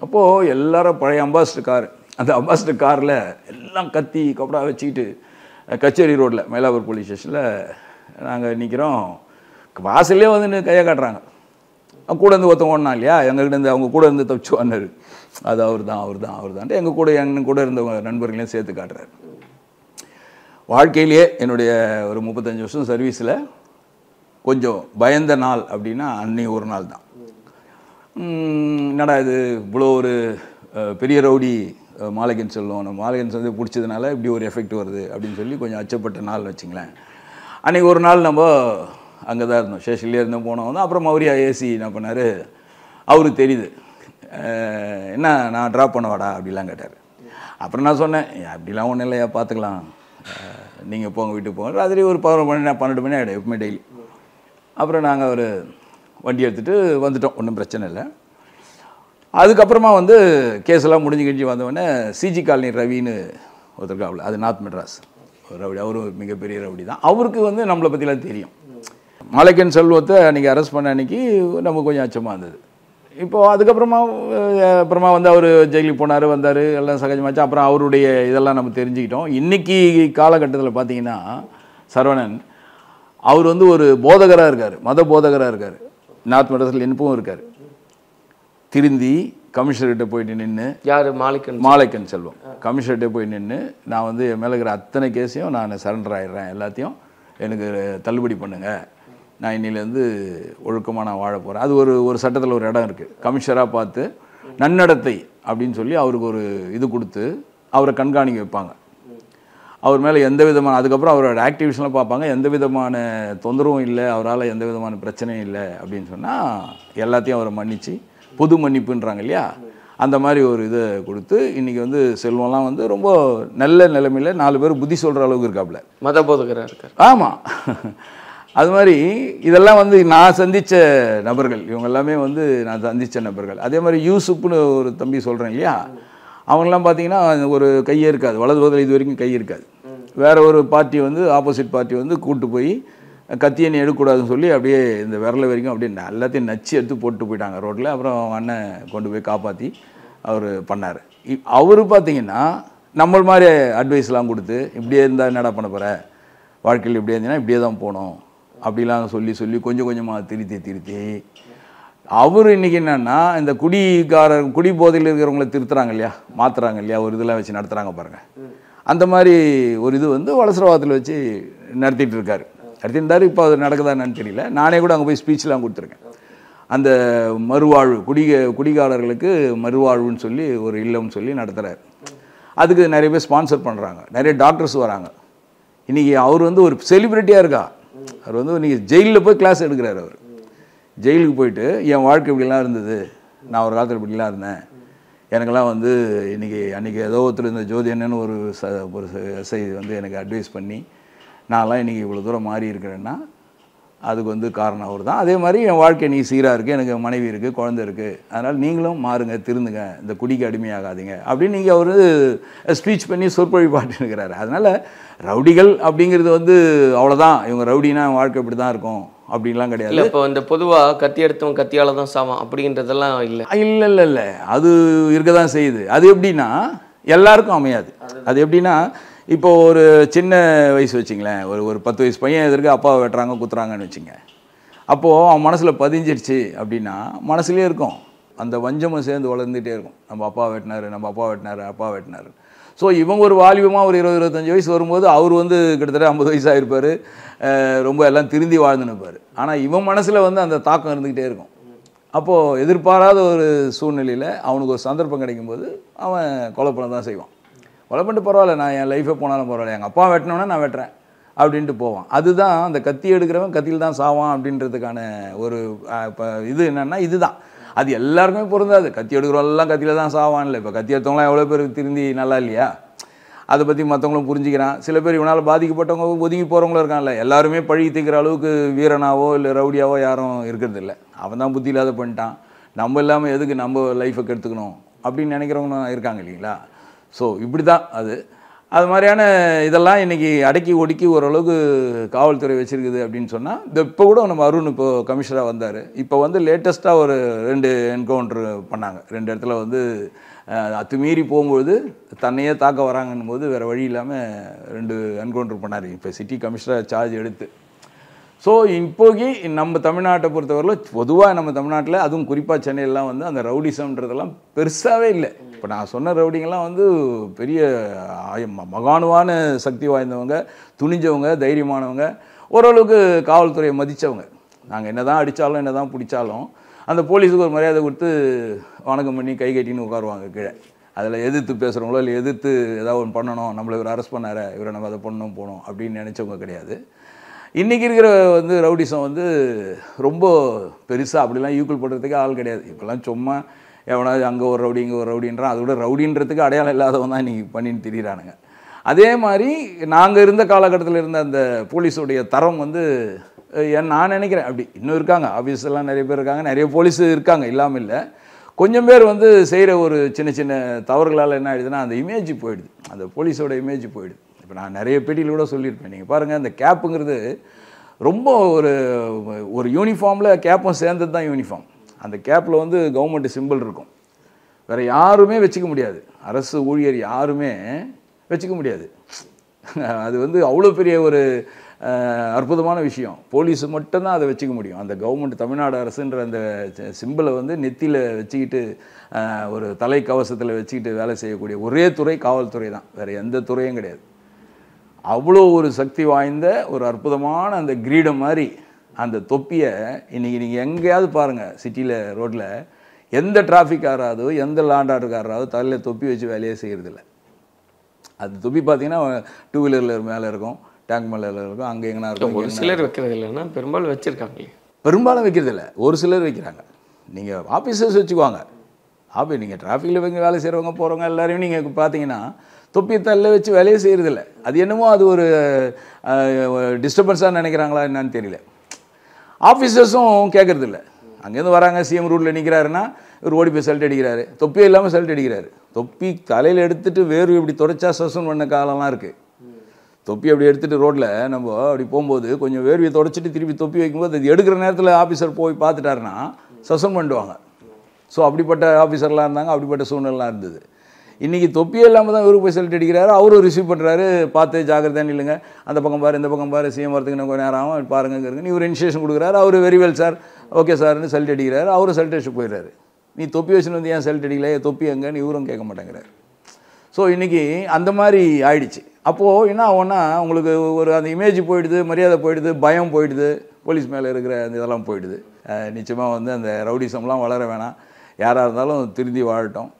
அப்போது எல்லாரும் பழைய அம்பாசிடர் கார், அந்த அம்பாசிடர் காரில் எல்லாம் கத்தி கப்படா வச்சுக்கிட்டு கச்சேரி ரோட்டில் மயிலாப்பூர் போலீஸ் ஸ்டேஷனில் நாங்கள் நிற்கிறோம். வாசல்லே கையை காட்டுறாங்க. கூட இருந்து ஒருத்தவங்க ஓடனா இல்லையா, எங்ககிட்ட அவங்க கூட இருந்து தப்பிச்சு வந்தார். அது அவர் தான் எங்கள் கூட இருந்தவங்க நண்பர்களையும் சேர்த்து காட்டுறாரு. வாழ்க்கையிலேயே என்னுடைய ஒரு 35 வருஷம் சர்வீஸில் கொஞ்சம் பயந்த நாள் அப்படின்னா அன்னைக்கு ஒரு நாள் தான். என்னடா இது இவ்வளோ ஒரு பெரிய ரவுடி மாலைக்கன் சொல்லுவோம், நம்ம மாலைக்கன் பிடிச்சதுனால இப்படி ஒரு எஃபெக்ட் வருது அப்படின்னு சொல்லி கொஞ்சம் அச்சப்பட்ட நாள் வச்சுங்களேன். அன்றைக்கி ஒரு நாள் நம்ம அங்கே தான் இருந்தோம், ஸ்டேஷன்லேயே இருந்தோம். போனோம். அப்புறம் மௌரியா ஏசி என்ன பண்ணார், அவருக்கு தெரியுது. என்ன நான் ட்ராப் பண்ண வாடா அப்படிலாம் கேட்டார். அப்புறம் நான் சொன்னேன், அப்படிலாம் ஒன்றும் இல்லையா, பார்த்துக்கலாம், நீங்கள் போங்க, வீட்டுக்கு போங்க. ராத்திரி ஒரு 12 மணி ஆகிடும் எப்பவுமே டெய்லி. அப்புறம் நாங்கள் ஒரு வண்டி எடுத்துகிட்டு வந்துட்டோம், ஒன்றும் பிரச்சனை இல்லை. அதுக்கப்புறமா கேஸெல்லாம் முடிஞ்சு வந்தவொடனே சிஜி காலனி ரவின்னு ஒருத்தருக்காவில், அது நார்த் மெட்ராஸ் ஒரு ரவுடி, அவரும் மிகப்பெரிய ரவுடி தான். அவருக்கு நம்மளை பற்றிலாம் தெரியும். மாலைக்கன் செல்வத்தை அன்றைக்கி அரெஸ்ட் பண்ண அன்றைக்கி நமக்கு கொஞ்சம் அச்சமாக இருந்தது. இப்போது அதுக்கப்புறமா அவர் ஜெயிலுக்கு போனார், வந்தார், எல்லாம் சகஜமாச்சு. அப்புறம் அவருடைய இதெல்லாம் நம்ம தெரிஞ்சுக்கிட்டோம். இன்றைக்கி காலகட்டத்தில் பார்த்தீங்கன்னா சரவணன் அவர் ஒரு போதகராக இருக்கார், மத போதகராக இருக்கார். நார்த் மெட்ராஸில் இப்பவும் இருக்கார். திருந்தி கமிஷனர்கிட்ட போயிட்டு நின்று, யார் மாலைக்கன் செல்வம் கமிஷனர்கிட்ட போய் நின்று, நான் என் மேலே இருக்கிற அத்தனை கேஸையும் நான் சரண்டர் ஆகிடுறேன், எல்லாத்தையும் எனக்கு தள்ளுபடி பண்ணுங்கள், நான் இன்னிலேருந்து ஒழுக்கமாக நான் வாழ போகிறேன். அது ஒரு சட்டத்தில் ஒரு இடம் இருக்குது, கமிஷனராக பார்த்து நன்னடத்தை அப்படின்னு சொல்லி அவருக்கு ஒரு இது கொடுத்து அவரை கண்காணிக்க வைப்பாங்க. அவர் மேலே எந்த விதமான, அதுக்கப்புறம் அவரோட ஆக்டிவிஷன்லாம் பார்ப்பாங்க, எந்த விதமான தொந்தரவும் இல்லை, அவரால் எந்த விதமான பிரச்சனையும் இல்லை அப்படின்னு சொன்னால் எல்லாத்தையும் அவரை மன்னித்து, பொது மன்னிப்புன்றாங்க இல்லையா, அந்த மாதிரி ஒரு இதை கொடுத்து இன்றைக்கி செல்வம்லாம் ரொம்ப நல்ல நிலைமையில் 4 பேர் புத்தி சொல்கிற அளவுக்கு இருக்காப்புல, மத போதகராக இருக்கார். ஆமாம். அது மாதிரி இதெல்லாம் நான் சந்தித்த நபர்கள், இவங்க எல்லாமே நான் சந்தித்த நபர்கள். அதே மாதிரி யூசுப்னு ஒரு தம்பி சொல்கிறேன் இல்லையா, அவங்கெல்லாம் பார்த்தீங்கன்னா ஒரு கையே இருக்காது, வலது பக்கத்தில் இது வரைக்கும் கை இருக்காது. வேறு ஒரு பார்ட்டி ஆப்போசிட் பார்ட்டி கூப்பிட்டு போய் கத்தியை நீ எடுக்கக்கூடாதுன்னு சொல்லி அப்படியே இந்த விரல வரைக்கும் அப்படியே எல்லாத்தையும் நச்சு எடுத்து போட்டு போயிட்டாங்க ரோட்டில். அப்புறம் அவங்க அண்ணன் கொண்டு போய் காப்பாற்றி அவர் பண்ணார். அவர் பார்த்தீங்கன்னா நம்ம மாதிரி அட்வைஸ்லாம் கொடுத்து, இப்படியே இருந்தால் என்னடா பண்ண போகிற, வாழ்க்கையில் இப்படியே இருந்தீங்கன்னா இப்படியே தான் போகணும் அப்படிலாம் சொல்லி சொல்லி கொஞ்சம் கொஞ்சமாக திருத்தி அவர் இன்றைக்கி என்னென்னா இந்த குடி போதையில் இருக்கிறவங்கள திருத்துறாங்க இல்லையா, மாற்றுறாங்க இல்லையா, ஒரு இதெல்லாம் வச்சு நடத்துகிறாங்க பாருங்கள். அந்த மாதிரி ஒரு இது வலசரவாதத்தில் வச்சு நடத்திட்டு இருக்காரு, நடத்திருந்தார். இப்போ அது நடக்குதான்னு தெரியல. நானே கூட அங்கே போய் ஸ்பீச்லாம் கொடுத்துருக்கேன். அந்த மறுவாழ்வு, குடிகாரர்களுக்கு மறுவாழ்வுன்னு சொல்லி ஒரு இல்லம்னு சொல்லி நடத்துகிறார். அதுக்கு நிறைய பேர் ஸ்பான்சர் பண்ணுறாங்க, நிறைய டாக்டர்ஸ் வராங்க. இன்றைக்கி அவர் ஒரு செலிப்ரிட்டியாக இருக்கா. அவர் இன்றைக்கி ஜெயிலில் போய் கிளாஸ் எடுக்கிறார். அவர் ஜெயிலுக்கு போயிட்டு என் வாழ்க்கை இப்படிலாம் இருந்தது, நான் ஒரு காலத்தில் இப்படிலாம் இருந்தேன், எனக்கெல்லாம் அன்றைக்கி ஏதோ ஒருத்தர் இந்த ஜோதி அண்ணன்னு ஒரு எஸ்ஐ எனக்கு அட்வைஸ் பண்ணி நான்லாம் இன்றைக்கி இவ்வளோ தூரம் மாறி இருக்கிறேன்னா அதுக்கு காரணம் அவர் தான். அதே மாதிரி என் வாழ்க்கை நீ சீராக இருக்குது, எனக்கு மனைவி இருக்குது, குழந்தை இருக்குது, அதனால் நீங்களும் மாறுங்க, திருந்துங்க, இந்த குடிக்கு அடிமையாகாதீங்க அப்படின்னு நீங்கள் அவர் ஸ்பீச் பண்ணி சொற்பொழி பாட்டுருக்கிறாரு. அதனால் ரவுடிகள் அப்படிங்கிறது அவ்வளோதான், இவங்க ரவுடினா வாழ்க்கை இப்படி தான் இருக்கும் அப்படின்லாம் கிடையாது. இல்லை, இப்போ இந்த பொதுவாக கத்தி எடுத்தவன் கத்தியால் தான் சாவான் அப்படின்றதெல்லாம் இல்லை, அது இருக்க தான் செய்யுது. அது எப்படின்னா எல்லாருக்கும் அமையாது. அது எப்படின்னா இப்போ ஒரு சின்ன வயசு வச்சிங்களேன், ஒரு 10 வயசு பையன் எதிர்க்கு அப்பாவை வெட்டுறாங்க குத்துறாங்கன்னு வச்சுங்க. அப்போது அவன் மனசில் பதிஞ்சிருச்சு அப்படின்னா மனசுலேயே இருக்கும், அந்த வஞ்சமும் சேர்ந்து வளர்ந்துகிட்டே இருக்கும். நம்ம அப்பா வெட்டினார். ஸோ இவங்க ஒரு வாலிபமாக ஒரு 20-25 வயசு வரும்போது அவர் வந்து கிட்டத்தட்ட 50 வயசு ஆகிருப்பார், ரொம்ப எல்லாம் திருந்தி வாழ்ந்துனுப்பார். ஆனால் இவன் மனசில் வந்து அந்த தாக்கம் இருந்துக்கிட்டே இருக்கும். அப்போது எதிர்பாராத ஒரு சூழ்நிலையில் அவனுக்கு ஒரு சந்தர்ப்பம் கிடைக்கும்போது அவன் கொலை பண்ண தான் செய்வான். கொலை பண்ணிட்டு பரவாயில்ல, நான் என் லைஃபே போனாலும் பரவாயில்ல, எங்கள் அப்பா வெட்டினோன்னா நான் வெட்டுறேன் அப்படின்ட்டு போவான். அதுதான் அந்த கத்தி எடுக்கிறவன் கத்தியில் தான் சாவான் அப்படின்றதுக்கான ஒரு இப்போ இது என்னென்னா இதுதான். அது எல்லாருக்குமே பொருந்தாது. கத்தி எடுக்கிறவெல்லாம் கத்தியில் தான் சாவான் இல்லை. இப்போ கத்தி எடுத்தவங்களாம் எவ்வளோ பேர் திருந்தி நல்லா இல்லையா? அதை பற்றி மற்றவங்களும் புரிஞ்சுக்கிறான். சில பேர் இவனால் பாதிக்கப்பட்டவங்க ஒதுங்கி போகிறவங்களும் இருக்கான்ல. எல்லாருமே பழி தீக்கிற அளவுக்கு வீரனாவோ இல்லை ரவுடியாவோ யாரும் இருக்கிறது இல்லை. அவன் தான் புத்தி இல்லாத பண்ணிட்டான், நம்ம இல்லாமல் எதுக்கு நம்ம லைஃபை கெடுத்துக்கணும் அப்படின்னு நினைக்கிறவங்க இருக்காங்க இல்லைங்களா? ஸோ இப்படி தான் அது மாதிரியான இதெல்லாம் இன்றைக்கி அடக்கி ஒடுக்கி ஓரளவுக்கு காவல்துறை வச்சுருக்குது அப்படின்னு சொன்னால், இப்போ கூட நம்ம அருண் இப்போது கமிஷனராக வந்தார். இப்போ வந்து லேட்டஸ்ட்டாக ஒரு 2 என்கவுண்ட்ரு பண்ணாங்க. 2 இடத்துல வந்து அத்துமீறி போகும்போது தன்னையே தாக்க வராங்கன்னும் போது வேறு வழி இல்லாமல் 2 என்கவுண்ட்ரு பண்ணார் இப்போ சிட்டி கமிஷனர் சார்ஜ் எடுத்து. ஸோ இப்போக்கி நம்ம தமிழ்நாட்டை பொறுத்தவரையில் பொதுவாக நம்ம தமிழ்நாட்டில் அதுவும் குறிப்பாக சென்னையிலாம் வந்து அந்த ரவுடிசம்ன்றதெல்லாம் பெருசாகவே இல்லை. இப்போ நான் சொன்ன ரவுடிங்கெல்லாம் வந்து பெரிய மகானுவான சக்தி வாய்ந்தவங்க, துணிஞ்சவங்க, தைரியமானவங்க, ஓரளவுக்கு காவல்துறையை மதித்தவங்க. நாங்கள் என்ன தான் அடித்தாலும் என்ன தான் பிடிச்சாலும் அந்த போலீஸுக்கு ஒரு மரியாதை கொடுத்து வணக்கம் பண்ணி கை கட்டின்னு உட்காருவாங்க கீழே. அதில் எதிர்த்து பேசுகிறவங்களோ இல்லை எதிர்த்து ஏதாவது ஒன்று பண்ணணும், நம்மளை இவர் அரெஸ்ட் பண்ணார, இவரை நம்ம அதை பண்ணணும் போகணும் அப்படின்னு நினச்சவங்க கிடையாது. இன்றைக்கி இருக்கிற வந்து ரவுடிசம் வந்து ரொம்ப பெருசாக அப்படிலாம் ஈக்குவல் பண்ணுறதுக்கு ஆள் கிடையாது. இப்போல்லாம் சும்மா எவனாவது அங்கே ஒரு ரவுடி இங்கே ஒரு ரவுடின்றான். அதோட ரவுடின்றதுக்கு அடையாளம் இல்லாதவன் தான் இன்றைக்கி பண்ணின்னு திரியிறானுங்க. அதே மாதிரி நாங்கள் இருந்த காலகட்டத்தில் இருந்த அந்த போலீஸுடைய தரம் வந்து நான் நினைக்கிறேன் அப்படி இன்னும் இருக்காங்க. ஆஃபீஸெல்லாம் நிறைய பேர் இருக்காங்க, நிறைய போலீஸு இருக்காங்க, இல்லாமல் இல்லை. கொஞ்சம் பேர் வந்து செய்கிற ஒரு சின்ன சின்ன தவறுகளால் என்ன ஆகிடுதுன்னா அந்த இமேஜ் போயிடுது, அந்த போலீஸோட இமேஜ் போயிடுது. இப்போ நான் நிறைய பேட்டியில் கூட சொல்லியிருப்பேன். நீங்கள் பாருங்கள், அந்த கேப்புங்கிறது ரொம்ப ஒரு யூனிஃபார்மில் கேப்பும் சேர்ந்தது தான் யூனிஃபார்ம். அந்த கேப்பில் வந்து கவர்மெண்ட் சிம்பிள் இருக்கும், வேறு யாருமே வச்சுக்க முடியாது. அரசு ஊழியர் யாருமே வச்சுக்க முடியாது. அது வந்து அவ்வளோ பெரிய ஒரு அற்புதமான விஷயம். போலீஸு மட்டும்தான் அதை வச்சுக்க முடியும். அந்த கவர்மெண்ட் தமிழ்நாடு அரசுன்ற அந்த சிம்பிளை வந்து நெத்தியில் வச்சுக்கிட்டு ஒரு தலைக்கவசத்தில் வச்சுக்கிட்டு வேலை செய்யக்கூடிய ஒரே துறை காவல்துறை தான், வேறு எந்த துறையும் கிடையாது. அவ்வளோ ஒரு சக்தி வாய்ந்த ஒரு அற்புதமான அந்த கிரீடம் மாதிரி அந்த தொப்பியை இன்றைக்கி நீங்கள் எங்கேயாவது பாருங்கள், சிட்டியில் ரோட்டில் எந்த டிராஃபிக்காராதோ எந்த லாண்ட் ஆர்டர்காராதோ தலையில் தொப்பி வச்சு வேலையே செய்கிறதில்ல. அது தொப்பி பார்த்தீங்கன்னா 2 வீலரில் மேலே இருக்கும், டேங்க் மேலே இருக்கும், அங்கே எங்கன்னா இருக்கும். ஒரு சிலர் வைக்கிறது இல்லைன்னா பெரும்பாலும் வச்சுருக்காங்க. பெரும்பாலும் வைக்கிறது இல்லை, ஒரு சிலர் வைக்கிறாங்க. நீங்கள் ஆஃபீஸர்ஸ் வச்சுக்குவாங்க. நீங்கள் டிராஃபிக்கில் வைங்க வேலை செய்கிறவங்க போகிறவங்க எல்லாரையும் நீங்கள் பார்த்தீங்கன்னா தொப்பியை தள்ள வச்சு வேலையே செய்கிறதில்ல. அது என்னமோ அது ஒரு டிஸ்டர்பன்ஸாக நினைக்கிறாங்களா என்னன்னு தெரியல. ஆஃபீஸர்ஸும் கேட்குறதில்ல. அங்கேருந்து வராங்க, சிஎம் ரூட்டில் நிற்கிறாருன்னா இவர் ஓடி போய் சல்ட் அடிக்கிறாரு, தொப்பியே இல்லாமல் சல்ட் அடிக்கிறாரு. தொப்பி தலையில் எடுத்துகிட்டு வேர்வை இப்படி தொடச்சா சஸ்பெண்ட் பண்ண காலம்லாம் இருக்குது. தொப்பி அப்படி எடுத்துகிட்டு ரோட்டில் நம்ம அப்படி போகும்போது கொஞ்சம் வேர்வையை தொடச்சிட்டு திருப்பி தொப்பி வைக்கும்போது அது எடுக்கிற நேரத்தில் ஆஃபீஸர் போய் பார்த்துட்டாருன்னா சஸ்பெண்ட் பண்ணுவாங்க. ஸோ அப்படிப்பட்ட ஆஃபீஸர்லாம் இருந்தாங்க, அப்படிப்பட்ட சூழ்நிலாம் இருந்தது. இன்றைக்கி தொப்பியே இல்லாமல் தான் இவருக்கு போய் சல்ட் அடிக்கிறாரு, அவரும் ரிசீவ் பண்ணுறாரு, பார்த்து ஜாக்கிரதையாக இல்லைங்க, அந்த பக்கம் பாரு இந்த பக்கம் பாரு, சிஎம் வரதுக்கு கொஞ்சம் நேரம் ஆகும் பாருங்க இருக்குன்னு இவர் இனிஷியேஷன் கொடுக்குறாரு. அவர் வெரி வெல் சார், ஓகே சார்னு சல்ட் அடிக்கிறாரு. அவரும் சல்ட் அடிச்சு போயிடுறாரு. நீ தொப்பி வச்சுன்னு வந்து ஏன் சல்ட் அடிக்கல, தொப்பி எங்கன்னு இவரும் கேட்க மாட்டேங்கிறார். ஸோ இன்றைக்கி அந்த மாதிரி ஆயிடுச்சு. அப்போது என்ன ஆகும்னா உங்களுக்கு ஒரு அந்த இமேஜ் போயிடுது, மரியாதை போயிடுது, பயம் போயிடுது, போலீஸ் மேலே இருக்கிற அந்த இதெல்லாம் போயிடுது. நிச்சயமாக வந்து அந்த ரவுடிசம்லாம் வளர வேணாம், யாராக இருந்தாலும் திருந்தி வாழட்டும்,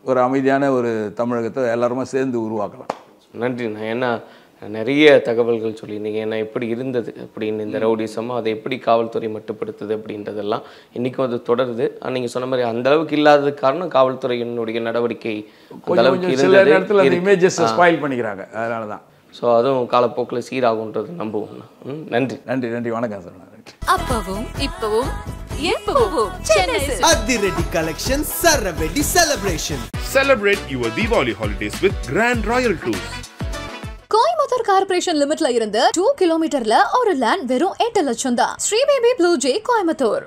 ஒரு அமைதியான ஒரு தமிழகத்தை எல்லாருமே சேர்ந்து உருவாக்கலாம். நன்றிண்ணா. ஏன்னா நிறைய தகவல்கள் சொல்லியிருந்தீங்க. ஏன்னா எப்படி இருந்தது அப்படின்னு இந்த ரவுடிசம், அதை எப்படி காவல்துறை மட்டுப்படுத்துது அப்படின்றதெல்லாம் இன்றைக்கும் அது தொடருது. நீங்கள் சொன்ன மாதிரி அந்த அளவுக்கு இல்லாததுக்கு காரணம் காவல்துறையினுடைய நடவடிக்கை அந்த அளவுக்கு சில நேரத்தில் அந்த இமேஜஸ் ஸ்பாயில் பண்ணிக்கிறாங்க, அதனால தான். ஸோ அதுவும் காலப்போக்கில் சீராகுன்றது நம்புவோம். நன்றி நன்றி நன்றி வணக்கம் சார். அப்பவும் இப்பவும் எப்பவும் சென்னை சில்க்ஸ். அதிரடி கலெக்ஷன் சரவெடி celebration. Celebrate your Diwali holidays with Grand Royal Tours. Coimbatore corporation லிமிட்ல இருந்து 2 கிலோமீட்டர்ல ஒரு லேண்ட் வெறும் 8 லட்சம் தான். Sri baby blue J Coimbatore.